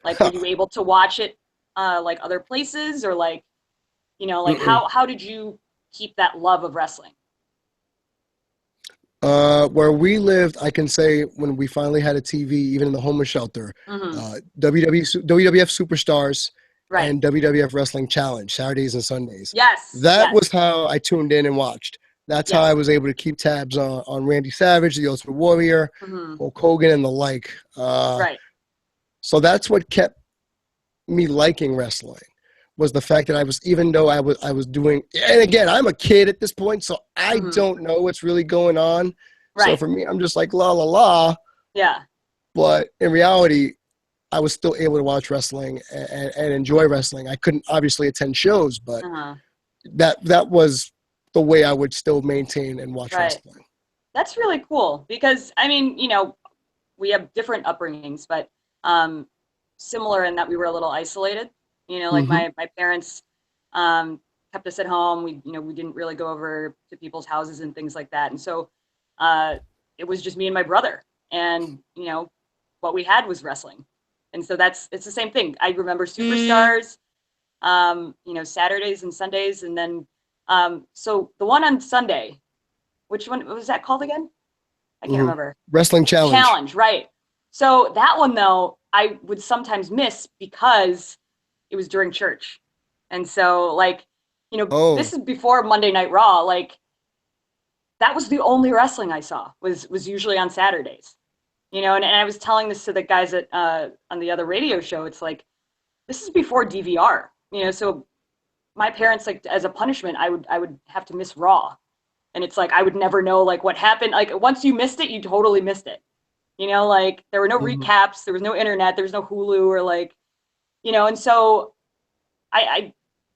Like, were you able to watch it, like other places or like, like Mm-mm. how did you keep that love of wrestling? Where we lived, I can say when we finally had a TV, even in the homeless shelter, Mm-hmm. WWF Superstars Right. and WWF Wrestling Challenge, Saturdays and Sundays. Yes. That was Yes. how I tuned in and watched. That's how I Yes. was able to keep tabs on Randy Savage, the Ultimate Warrior, Mm-hmm. Hulk Hogan, and the like. Right. So that's what kept me liking wrestling was the fact that even though I was doing, and again, I'm a kid at this point, so I Mm-hmm. don't know what's really going on. So Right. for me, I'm just like la la la. Yeah. But in reality, I was still able to watch wrestling and enjoy wrestling. I couldn't obviously attend shows, but Uh-huh. that was the way I would still maintain and watch Right. wrestling. That's really cool because I mean, we have different upbringings, but similar in that we were a little isolated. Like Mm-hmm. my parents kind kept us at home. We didn't really go over to people's houses and things like that. And so it was just me and my brother. And, what we had was wrestling. And so it's the same thing. I remember Superstars, Saturdays and Sundays. And then, so the one on Sunday, which one was that called again? I can't remember. Wrestling Challenge. Challenge, right. So that one, though, I would sometimes miss because it was during church. And so, this is before Monday Night Raw. Like, that was the only wrestling I saw was usually on Saturdays. And I was telling this to the guys on the other radio show. It's like, this is before DVR. So my parents, like, as a punishment, I would have to miss Raw. And it's like, I would never know, like, what happened. Like, once you missed it, you totally missed it. Like, there were no recaps, there was no internet, there was no Hulu or and so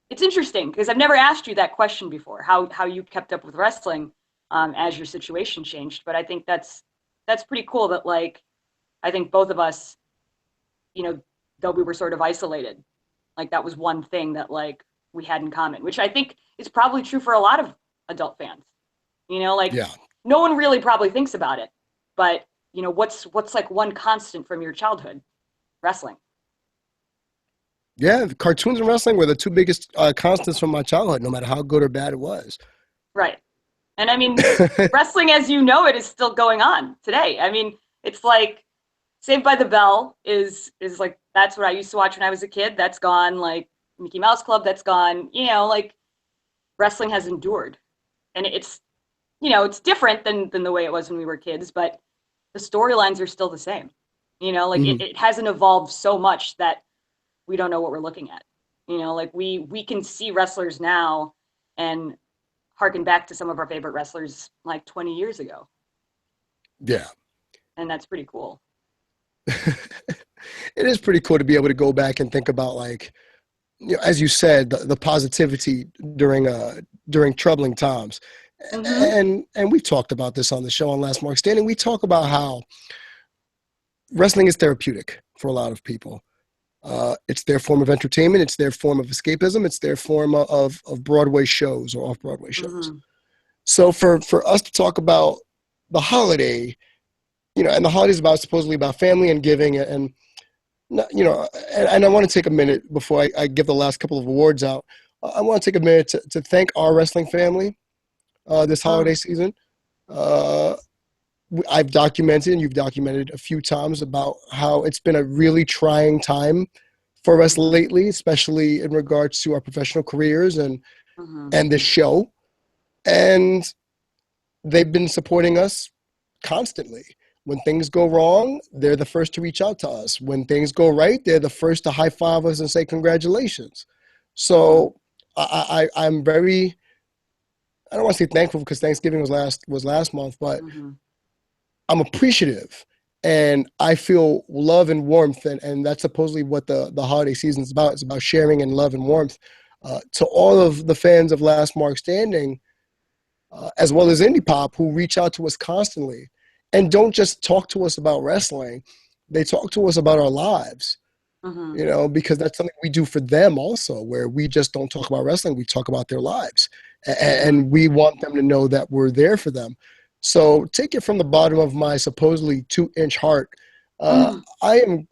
it's interesting because I've never asked you that question before, how you kept up with wrestling as your situation changed. But I think that's pretty cool that, like, I think both of us, though we were sort of isolated, like, that was one thing that, like, we had in common, which I think is probably true for a lot of adult fans. No one really probably thinks about it, but what's like one constant from your childhood? Wrestling. Yeah, the cartoons and wrestling were the two biggest constants from my childhood, no matter how good or bad it was. Right. And I mean, wrestling as you know it is still going on today. I mean, it's like Saved by the Bell is like, that's what I used to watch when I was a kid. That's gone. Like Mickey Mouse Club, that's gone. Like, wrestling has endured. And it's different than the way it was when we were kids, but the storylines are still the same. It hasn't evolved so much that we don't know what we're looking at. Like, we can see wrestlers now and harken back to some of our favorite wrestlers like 20 years ago. Yeah. And that's pretty cool. It is pretty cool to be able to go back and think about, like, as you said, the positivity during troubling times. And we've talked about this on the show on Last Mark Standing. We talk about how wrestling is therapeutic for a lot of people. It's their form of entertainment. It's their form of escapism. It's their form of Broadway shows or off-Broadway shows. So for us to talk about the holiday, and the holiday is supposedly about family and giving, and I want to take a minute before I give the last couple of awards out. I want to take a minute to thank our wrestling family this holiday season. I've documented, and you've documented a few times, about how it's been a really trying time for us lately, especially in regards to our professional careers and this show. And they've been supporting us constantly. When things go wrong, they're the first to reach out to us. When things go right, they're the first to high five us and say congratulations. So I'm very, I don't want to say thankful because Thanksgiving was last month, but I'm appreciative, and I feel love and warmth, and that's supposedly what the holiday season is about. It's about sharing and love and warmth to all of the fans of Last Mark Standing, as well as Indie Pop, who reach out to us constantly and don't just talk to us about wrestling. They talk to us about our lives, because that's something we do for them also, where we just don't talk about wrestling. We talk about their lives, and we want them to know that we're there for them. So take it from the bottom of my supposedly 2-inch heart. I am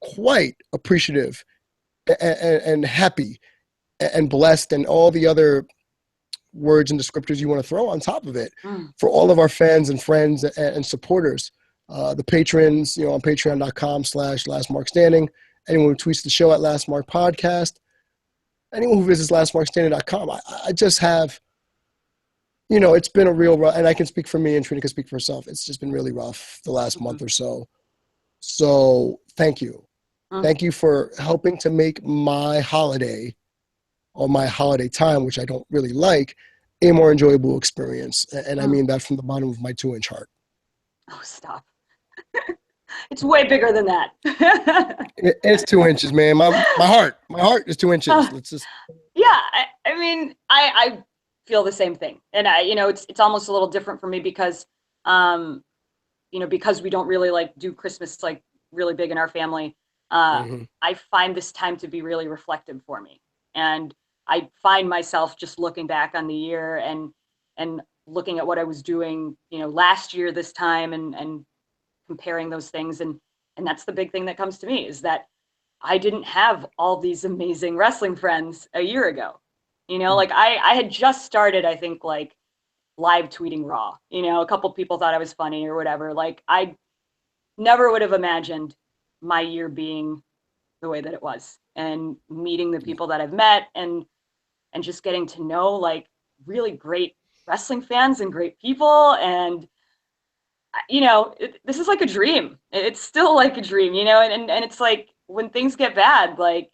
quite appreciative and happy and blessed, and all the other words and descriptors you want to throw on top of it for all of our fans and friends and supporters, the patrons, on patreon.com/lastmarkstanding, anyone who tweets the show at Last Mark Podcast, anyone who visits lastmarkstanding.com. I just have, it's been a real rough, and I can speak for me and Trina can speak for herself. It's just been really rough the last month or so. So thank you. Thank you for helping to make my holiday, or my holiday time, which I don't really like, a more enjoyable experience. And I mean that from the bottom of my 2-inch heart. Oh, stop. It's way bigger than that. It's 2 inches, man. My heart is 2 inches. Let's just. Yeah. I mean, I feel the same thing. And it's almost a little different for me because, because we don't really like do Christmas like really big in our family. I find this time to be really reflective for me. And I find myself just looking back on the year and looking at what I was doing, last year this time and comparing those things. And that's the big thing that comes to me is that I didn't have all these amazing wrestling friends a year ago. Like I had just started, I think, like live tweeting Raw. A couple people thought I was funny or whatever. Like I never would have imagined my year being the way that it was, and meeting the people that I've met and just getting to know like really great wrestling fans and great people. And this is like a dream. It's still like a dream, and it's like when things get bad, like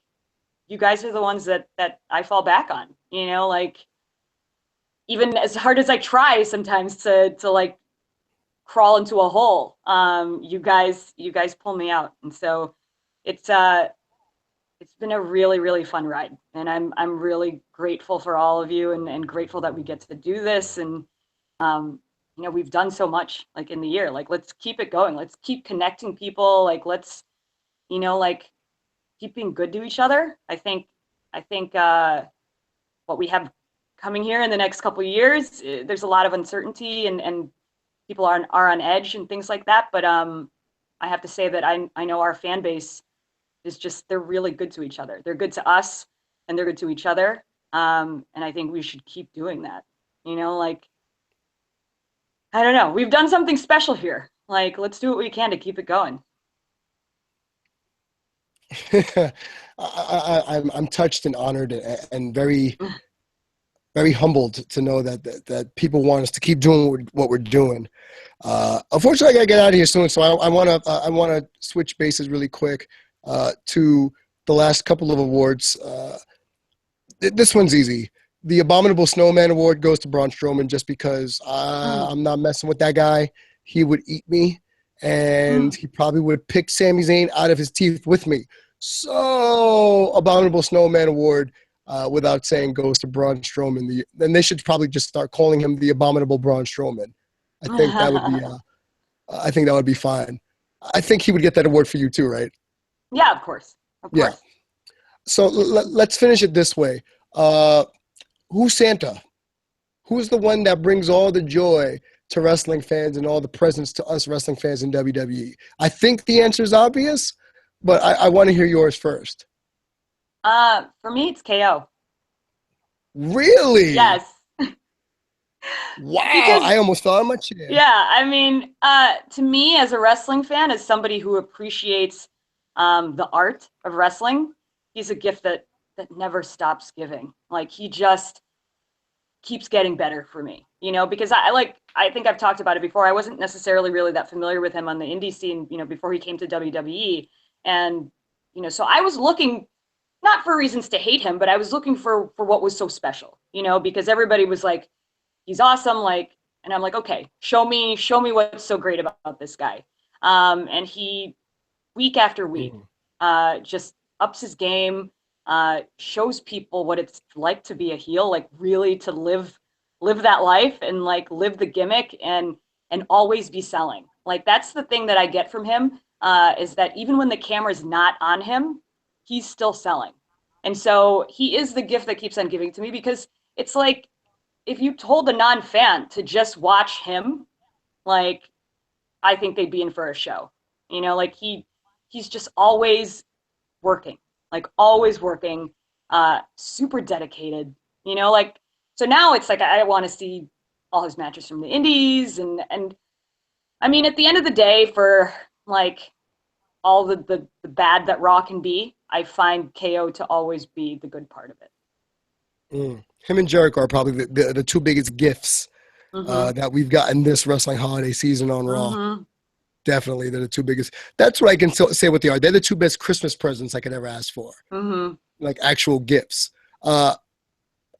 you guys are the ones that I fall back on, like even as hard as I try sometimes to like crawl into a hole, you guys pull me out. And so it's been a really, really fun ride, and I'm really grateful for all of you, and grateful that we get to do this. And we've done so much like in the year. Like let's keep it going. Let's keep connecting people. Like let's like keep being good to each other. I think what we have coming here in the next couple of years, there's a lot of uncertainty and people are on edge and things like that. But I have to say that I know our fan base is just, they're really good to each other. They're good to us and they're good to each other. And I think we should keep doing that. Like, I don't know. We've done something special here. Like, let's do what we can to keep it going. I'm touched and honored and very, very humbled to know that people want us to keep doing what we're doing. Unfortunately, I gotta get out of here soon, so I want to switch bases really quick to the last couple of awards. This one's easy. The Abominable Snowman Award goes to Braun Strowman just because I'm not messing with that guy. He would eat me, and he probably would pick Sami Zayn out of his teeth with me. So, Abominable Snowman Award, without saying, goes to Braun Strowman. Then they should probably just start calling him the Abominable Braun Strowman. I think that would be. I think that would be fine. I think he would get that award for you too, right? Yeah, of course. Of course. Yeah. So let's finish it this way. Who's Santa? Who's the one that brings all the joy to wrestling fans and all the presents to us wrestling fans in WWE? I think the answer is obvious, but I want to hear yours first. For me, it's KO. Really? Yes. Wow, because, I almost fell out of my chair. Yeah, I mean, to me as a wrestling fan, as somebody who appreciates the art of wrestling, he's a gift that never stops giving. Like he just keeps getting better for me, because I think I've talked about it before. I wasn't necessarily really that familiar with him on the indie scene, before he came to WWE. And, so I was looking not for reasons to hate him, but I was looking for what was so special, because everybody was like, he's awesome. Like, and I'm like, okay, show me what's so great about this guy. And he, week after week, just ups his game, shows people what it's like to be a heel, like really to live that life and like live the gimmick and always be selling. Like that's the thing that I get from him, is that even when the camera's not on him, he's still selling. And so he is the gift that keeps on giving to me, because it's like, if you told a non-fan to just watch him, like, I think they'd be in for a show. Like he's just always working, super dedicated, like, so now it's like, I want to see all his matches from the indies. And I mean, at the end of the day, for like all the bad that Raw can be, I find KO to always be the good part of it. Him and Jericho are probably the two biggest gifts that we've gotten this wrestling holiday season on Raw. Definitely, they're the two biggest. That's what I can say what they are. They're the two best Christmas presents I could ever ask for. Like actual gifts. I'm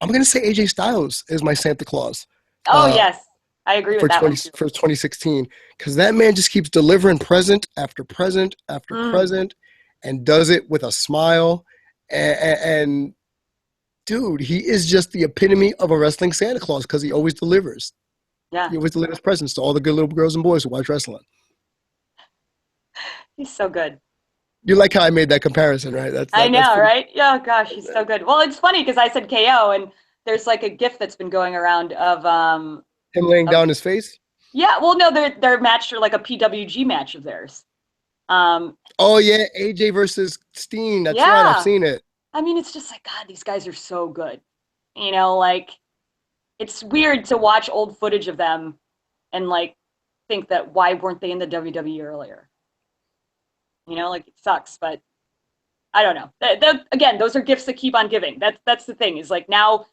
going to say AJ Styles is my Santa Claus. Yes. I agree with that one too. For 2016. Because that man just keeps delivering present after present after present and does it with a smile. And dude, he is just the epitome of a wrestling Santa Claus because he always delivers. Yeah. He always delivers presents to all the good little girls and boys who watch wrestling. He's so good. You like how I made that comparison, right? I That's know, pretty. right? Oh gosh, he's so good. Well, it's funny because I said KO, and there's like a GIF that's been going around Him laying of down his face. yeah. Well, no, they're matched or like a PWG match of theirs. Um, Oh yeah, AJ versus Steen. That's right. I've yeah. seen it. I mean, it's just like God, these guys are so good. You know, like it's weird to watch old footage of them and like think that why weren't they in the WWE earlier? You know, like it sucks, but I don't know. Again, those are gifts that keep on giving. That's the thing is like now,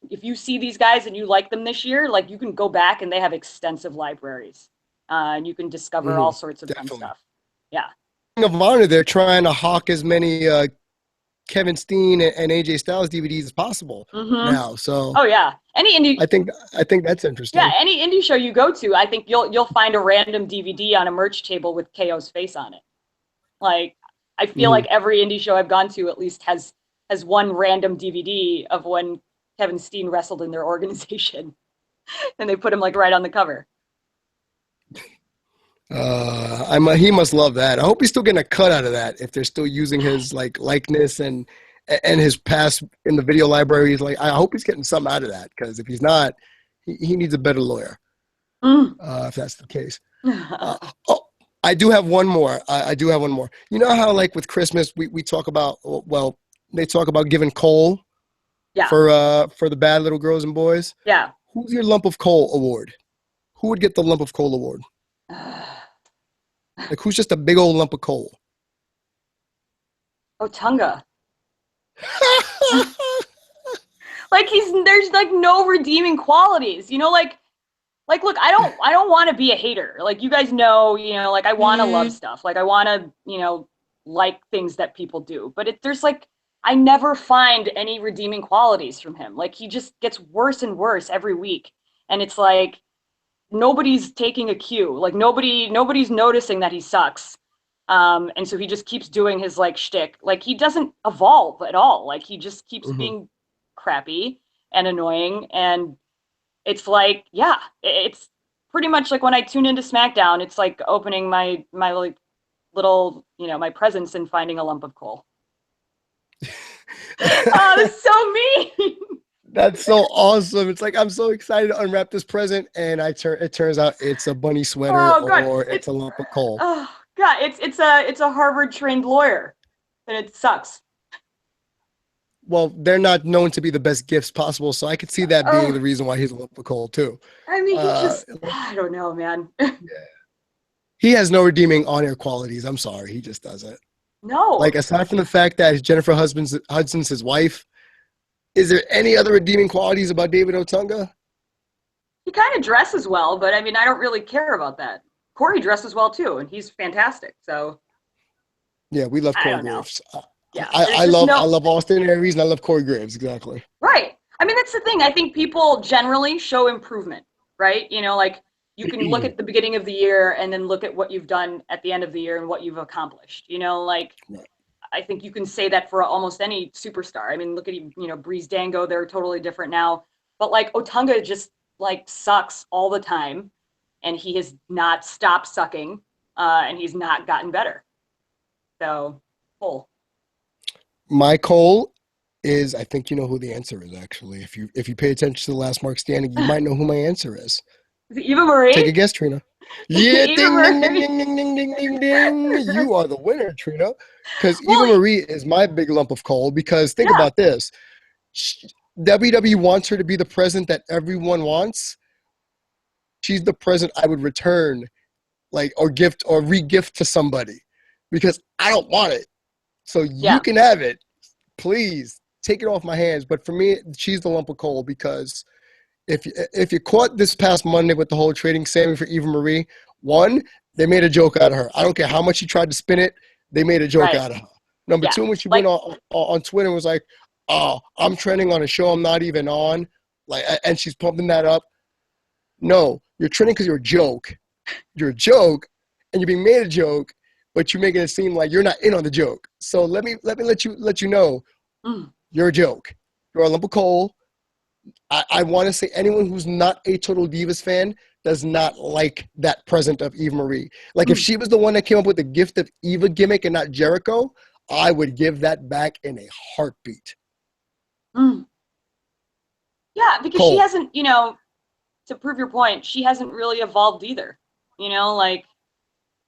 if you see these guys and you like them this year, like you can go back and they have extensive libraries, and you can discover all sorts of fun Definitely. stuff. Yeah. Ring of Honor, they're trying to hawk as many Kevin Steen and AJ Styles DVDs as possible Mm-hmm. now. So Oh yeah. Any indie, I think that's yeah, interesting. any indie show you go to, I think you'll find a random DVD on a merch table with KO's face on it. Like I feel Hmm. like every indie show I've gone to at least has one random DVD of when Kevin Steen wrestled in their organization, and they put him like right on the cover. He must love that. I hope he's still getting a cut out of that if they're still using his like likeness and his past in the video libraries. Like I hope he's getting something out of that because if he's not, he needs a better lawyer. Mm. If that's the case. Uh, oh, I do have one more. I do have one more. You know how like with Christmas we talk about well they talk about giving coal Yeah, for the bad little girls and boys. yeah. Who's your lump of coal award? Who would get the lump of coal award? Like who's just a big old lump of coal? Otunga. Like there's like no redeeming qualities. You know, like look, I don't want to be a hater. Like you guys know, like I want to love stuff. Like I want to, like things that people do. But there's like I never find any redeeming qualities from him. Like he just gets worse and worse every week. And it's like nobody's taking a cue. Like nobody's noticing that he sucks. And so he just keeps doing his like shtick. Like he doesn't evolve at all. Like he just keeps Mhm. being crappy and annoying. And it's like, yeah, it's pretty much like when I tune into SmackDown, it's like opening my like little, my presents and finding a lump of coal. Oh, that's so mean. That's so awesome. It's like I'm so excited to unwrap this present, and it turns out it's a bunny sweater Oh God, or it's a lump of coal. oh God, it's a Harvard trained lawyer, and it sucks. Well, they're not known to be the best gifts possible, so I could see that being Oh, the reason why he's a lump of coal too. I mean, he Uh, just, I don't know, man. he has no redeeming on-air qualities. I'm sorry, he just doesn't. Like No, aside from the fact that Jennifer Hudson's his wife, is there any other redeeming qualities about David Otunga? he kind of dresses well, but I mean, I don't really care about that. Corey dresses well too, and he's fantastic. So Yeah, we love I Corey don't know. Graves. Yeah, there's just I no love Austin Aries and I love Corey Graves exactly. right. I mean, that's the thing. I think people generally show improvement, right? Like you can look at the beginning of the year and then look at what you've done at the end of the year and what you've accomplished. Like Right. I think you can say that for almost any superstar. I mean, look at Breeze Dango; they're totally different now. But like Otunga just like sucks all the time, and he has not stopped sucking, and he's not gotten better. So, full. My coal is I think you know who the answer is actually. If you pay attention to the last mark standing, you might know who my answer is. Is it Eva Take a Marie? guess, Trina. Yeah, Eva ding ding ding Marie. ding ding ding ding ding ding. You are the winner, Trina. Because Eva Well, Marie is my big lump of coal. Because think yeah, about this. WWE wants her to be the president that everyone wants. She's the present I would return, like or gift or re-gift to somebody, because I don't want it. So you yeah, can have it. Please take it off my hands. But for me, she's the lump of coal because if you caught this past Monday with the whole trading Sammy for Eva Marie, one, they made a joke out of her. I don't care how much she tried to spin it, they made a joke right, out of her. Number yeah, two, when she went like on Twitter and was like, "Oh, I'm trending on a show I'm not even on," like, and she's pumping that up. No, you're trending because you're a joke. You're a joke, and you're being made a joke, but you're making it seem like you're not in on the joke. So let you know mm, you're a joke. You're a lump of coal. I want to say anyone who's not a Total Divas fan, does not like that present of Eva Marie. Like if she was the one that came up with the gift of Eva gimmick and not Jericho, I would give that back in a heartbeat. Mm. Yeah, because she Cole. hasn't, to prove your point, she hasn't really evolved either. Like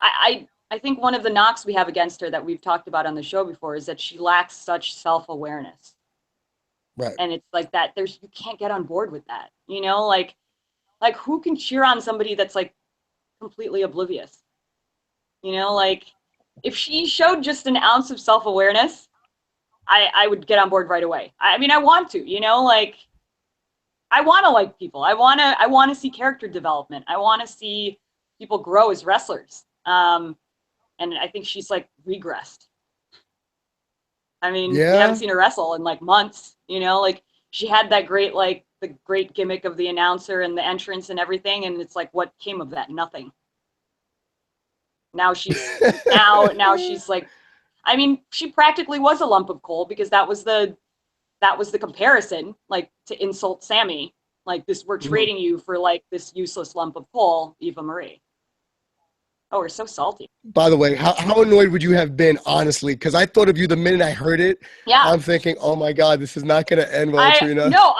I think one of the knocks we have against her that we've talked about on the show before is that she lacks such self-awareness. Right. And it's like that you can't get on board with that. Like who can cheer on somebody that's like completely oblivious? Like if she showed just an ounce of self-awareness, I would get on board right away. I mean, I want to, like I want to like people. I want to see character development. I want to see people grow as wrestlers. And I think she's like regressed. I mean, we haven't seen her wrestle in like months, like she had that great, like the great gimmick of the announcer and the entrance and everything. And it's like, what came of that? Nothing. Now she's now she's like, I mean, she practically was a lump of coal because that was the comparison, like to insult Sammy, like this, we're trading you for like this useless lump of coal, Eva Marie. Oh, we're so salty. By the way, how annoyed would you have been, honestly? Because I thought of you the minute I heard it. Yeah. I'm thinking, oh my God, this is not going to end well, Trina. No,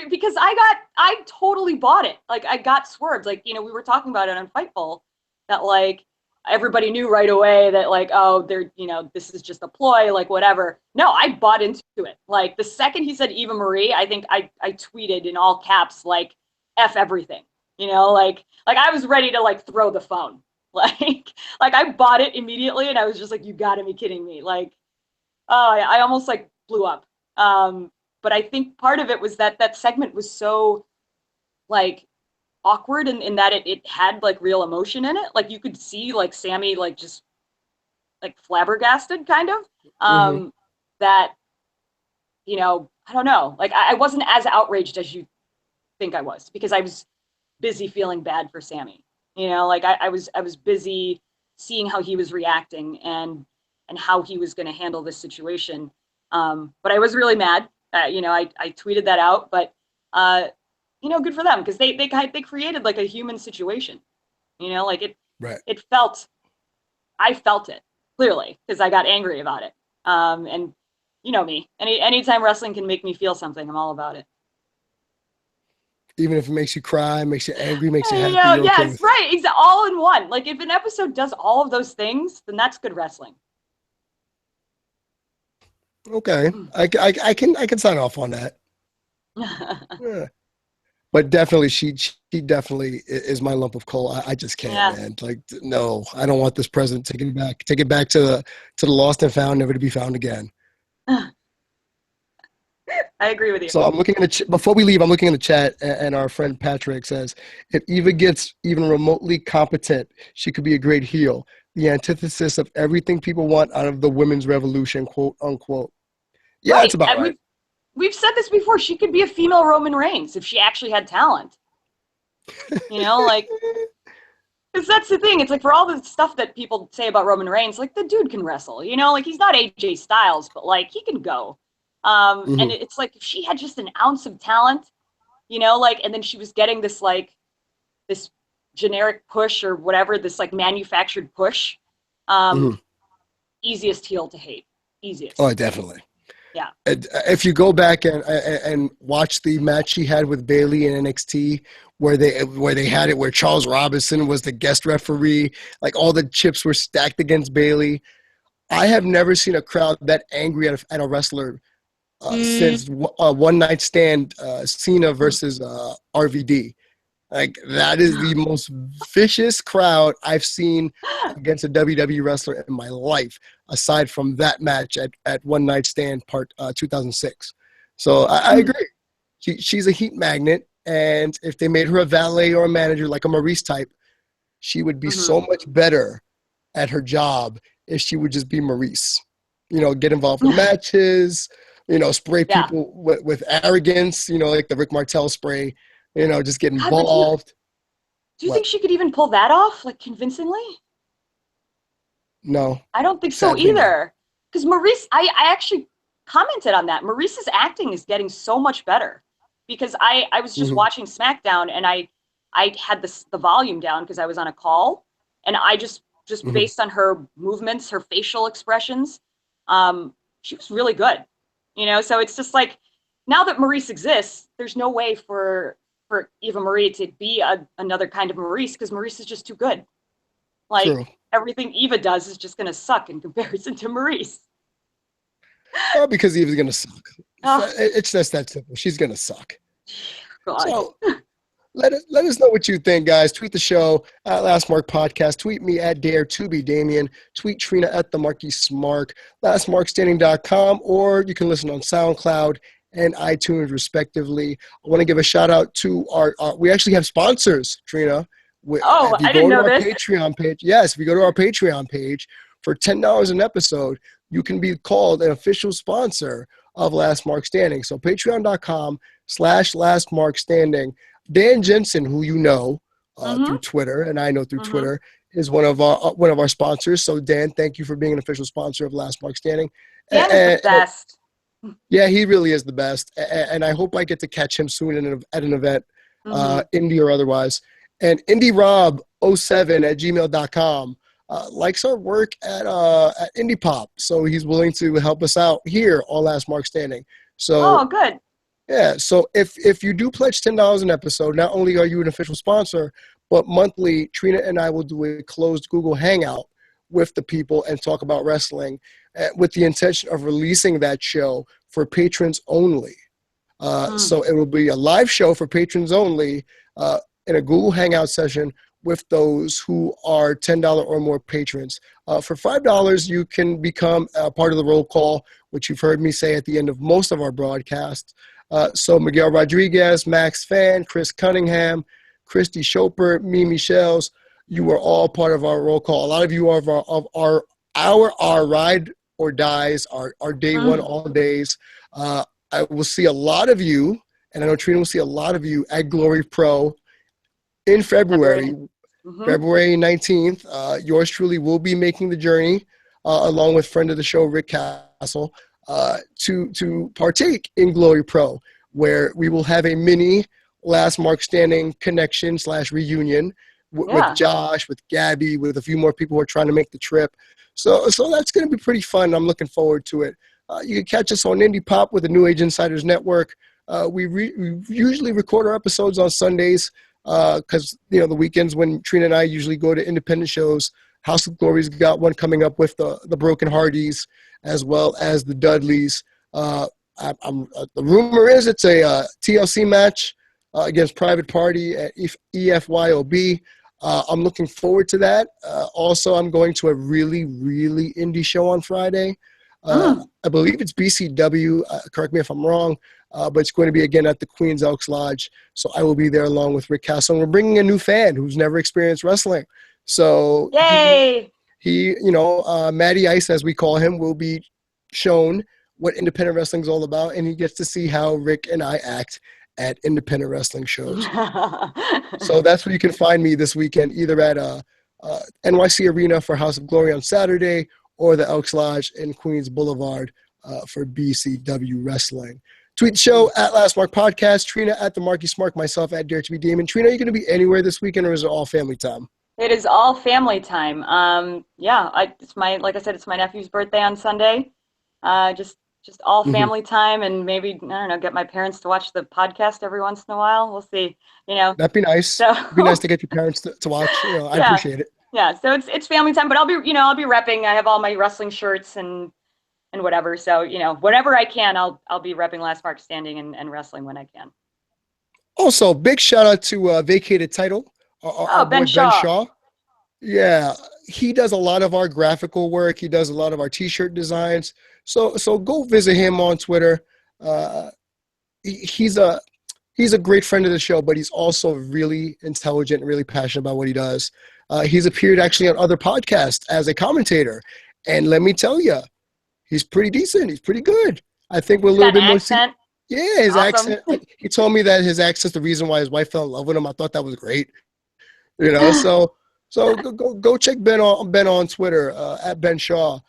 because I totally bought it. Like I got swerved. Like, we were talking about it on Fightful that like everybody knew right away that like, oh, they're, this is just a ploy, like whatever. No, I bought into it. Like the second he said Eva Marie, I think I tweeted in all caps, like F everything, like I was ready to like throw the phone. Like I bought it immediately and I was just like, you gotta be kidding me. Like, I almost like blew up. But I think part of it was that segment was so like awkward in that it had like real emotion in it. Like you could see like Sammy like just like flabbergasted kind of. That, I don't know. Like I wasn't as outraged as you think I was because I was busy feeling bad for Sammy. Like I was busy seeing how he was reacting and how he was going to handle this situation. But I was really mad. I tweeted that out, but good for them because they created like a human situation. Like it. Right. I felt it clearly because I got angry about it. And me, anytime wrestling can make me feel something, I'm all about it. Even if it makes you cry, makes you angry, makes you happy. Yes, okay, right. It's all in one. Like if an episode does all of those things, then that's good wrestling. Okay, I can sign off on that. Yeah. But definitely, she definitely is my lump of coal. I just can't, man. Like, no, I don't want this president taken back. Take it back to the lost and found, never to be found again. I agree with you. So I'm looking before we leave, I'm looking in the chat, and our friend Patrick says, if Eva gets even remotely competent, she could be a great heel. The antithesis of everything people want out of the women's revolution, quote unquote. Yeah, right. That's about right. We've said this before. She could be a female Roman Reigns if she actually had talent. Like, because that's the thing. It's like for all the stuff that people say about Roman Reigns, like the dude can wrestle. Like he's not AJ Styles, but like he can go. And it's like if she had just an ounce of talent, like, and then she was getting this like this generic push or whatever, this like manufactured push. Easiest heel to hate. Easiest. Oh, definitely. Yeah. If you go back and watch the match she had with Bayley in NXT, where they had it where Charles Robinson was the guest referee, like all the chips were stacked against Bayley. I have never seen a crowd that angry at a wrestler since One Night Stand, Cena versus RVD. Like that is the most vicious crowd I've seen against a WWE wrestler in my life, aside from that match at One Night Stand Part 2006. So I agree. She's a heat magnet, and if they made her a valet or a manager like a Maurice type, she would be so much better at her job if she would just be Maurice. Get involved in matches. Spray people with arrogance. Like the Rick Martel spray. Just getting involved. Do you think she could even pull that off, like convincingly? No. I don't think so either. Because Maurice, I actually commented on that. Maurice's acting is getting so much better. Because I was just watching SmackDown and I I had the volume down because I was on a call, and I just Mhm. based on her movements, her facial expressions, she was really good. So it's just like now that Maurice exists, there's no way for Eva Marie to be another kind of Maurice because Maurice is just too good. Like True. everything Eva does is just going to suck in comparison to Maurice. Well, because Eva's gonna suck. Oh It's just that simple. She's gonna suck. God. So let us know what you think, guys. Tweet the show at Last Mark Podcast. Tweet me at Dare to be Damien. Tweet Trina at the Marquis Mark. LastMarkStanding.com, or you can listen on SoundCloud and iTunes, respectively. I want to give a shout out to our we actually have sponsors, Trina. Oh, If you I didn't go to know our this. Patreon page, yes, if you go to our Patreon page for $10 an episode, you can be called an official sponsor of Last Mark Standing. So patreon.com/lastmarkstanding. Dan Jensen, who you know through Mm-hmm. Twitter, and I know through Mm-hmm. Twitter, is one of our sponsors. So Dan, thank you for being an official sponsor of Last Mark Standing. Dan is the And best. yeah, he really is the best. And I hope I get to catch him soon at an event, Mm-hmm. indie or otherwise. And IndieRob07@gmail.com likes our work at Indie Pop. So he's willing to help us out here on Last Mark Standing. Oh, So good. yeah, so if you do pledge $10 an episode, not only are you an official sponsor, but monthly, Trina and I will do a closed Google Hangout with the people and talk about wrestling with the intention of releasing that show for patrons only. Mm. So it will be a live show for patrons only in a Google Hangout session with those who are $10 or more patrons. For $5, you can become a part of the roll call, which you've heard me say at the end of most of our broadcasts. So Miguel Rodriguez, Max Fan, Chris Cunningham, Christy Schoper, Mimi Shells, you are all part of our roll call. A lot of you are our ride or dies, our day one Mm. all days. I will see a lot of you, and I know Trina will see a lot of you at Glory Pro in February, Mm-hmm. February 19th. Yours truly will be making the journey, along with friend of the show, Rick Castle, to partake in Glory Pro, where we will have a mini Last Mark Standing connection / reunion with Yeah. Josh, with Gabby, with a few more people who are trying to make the trip. So that's going to be pretty fun. I'm looking forward to it. You can catch us on Indie Pop with the New Age Insiders Network. We usually record our episodes on Sundays because the weekends when Trina and I usually go to independent shows. House of Glory's got one coming up with the Broken Hardys as well as the Dudleys. The rumor is it's a TLC match against Private Party at EFYOB. I'm looking forward to that. Also, I'm going to a really, really indie show on Friday. I believe it's BCW. Correct me if I'm wrong, but it's going to be again at the Queen's Elks Lodge. So I will be there along with Rick Castle. And we're bringing a new fan who's never experienced wrestling. So Yay! Matty Ice, as we call him, will be shown what independent wrestling is all about, and he gets to see how Rick and I act at independent wrestling shows. So that's where you can find me this weekend, either at NYC Arena for House of Glory on Saturday or the Elks Lodge in Queens Boulevard for BCW Wrestling. Tweet the show at Last Mark Podcast, Trina at the Marquis Mark, myself at Dare to be Damon. Trina, are you going to be anywhere this weekend, or is it all family time? It is all family time. Like I said, it's my nephew's birthday on Sunday. Just all family time, and maybe, I don't know, get my parents to watch the podcast every once in a while. We'll see. That'd be nice. So It'd be nice to get your parents to watch. I yeah, appreciate it. yeah. So it's family time, but I'll be repping. I have all my wrestling shirts and whatever. So whenever I can, I'll be repping Last Mark Standing and wrestling when I can. Also, big shout out to Vacated Title, our boy Ben Shaw. Yeah, he does a lot of our graphical work. He does a lot of our T-shirt designs. So go visit him on Twitter. He's a great friend of the show, but he's also really intelligent and really passionate about what he does. He's appeared actually on other podcasts as a commentator, and let me tell you, he's pretty decent. He's pretty good. I think we're a little bit more. Accent. Yeah, his Awesome. accent. He told me that his accent's the reason why his wife fell in love with him. I thought that was great. So go check Ben on Twitter at Ben Shaw.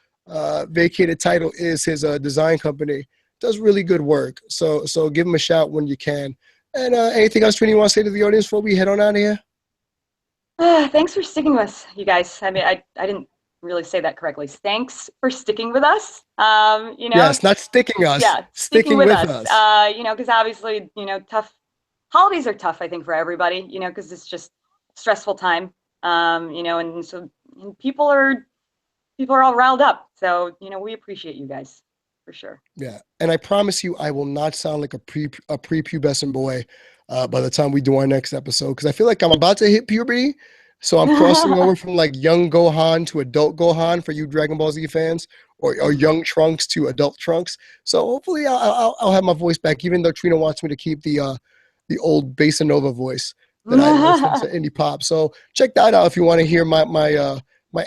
Vacated Title is his design company. Does really good work. So give him a shout when you can. And anything else, Trini, you want to say to the audience before we head on out of here? Thanks for sticking with us, you guys. I mean, I didn't really say that correctly. Thanks for sticking with us. Yes, not sticking us, Yeah, sticking sticking with with us. us. Because obviously, tough holidays are tough, I think, for everybody, because it's just stressful time. And so and people are all riled up. So, we appreciate you guys for sure. Yeah, and I promise you, I will not sound like a prepubescent boy by the time we do our next episode because I feel like I'm about to hit puberty, so I'm crossing over from like young Gohan to adult Gohan for you Dragon Ball Z fans, or young Trunks to adult Trunks. So hopefully, I'll have my voice back, even though Trina wants me to keep the old Bass and Nova voice that I listened to indie pop. So check that out if you want to hear my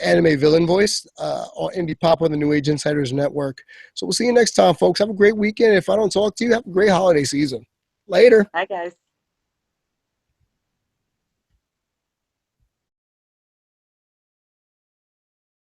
anime villain voice on Indie Pop on the New Age Insiders Network. So we'll see you next time, folks. Have a great weekend. If I don't talk to you, have a great holiday season. Later. Bye, guys.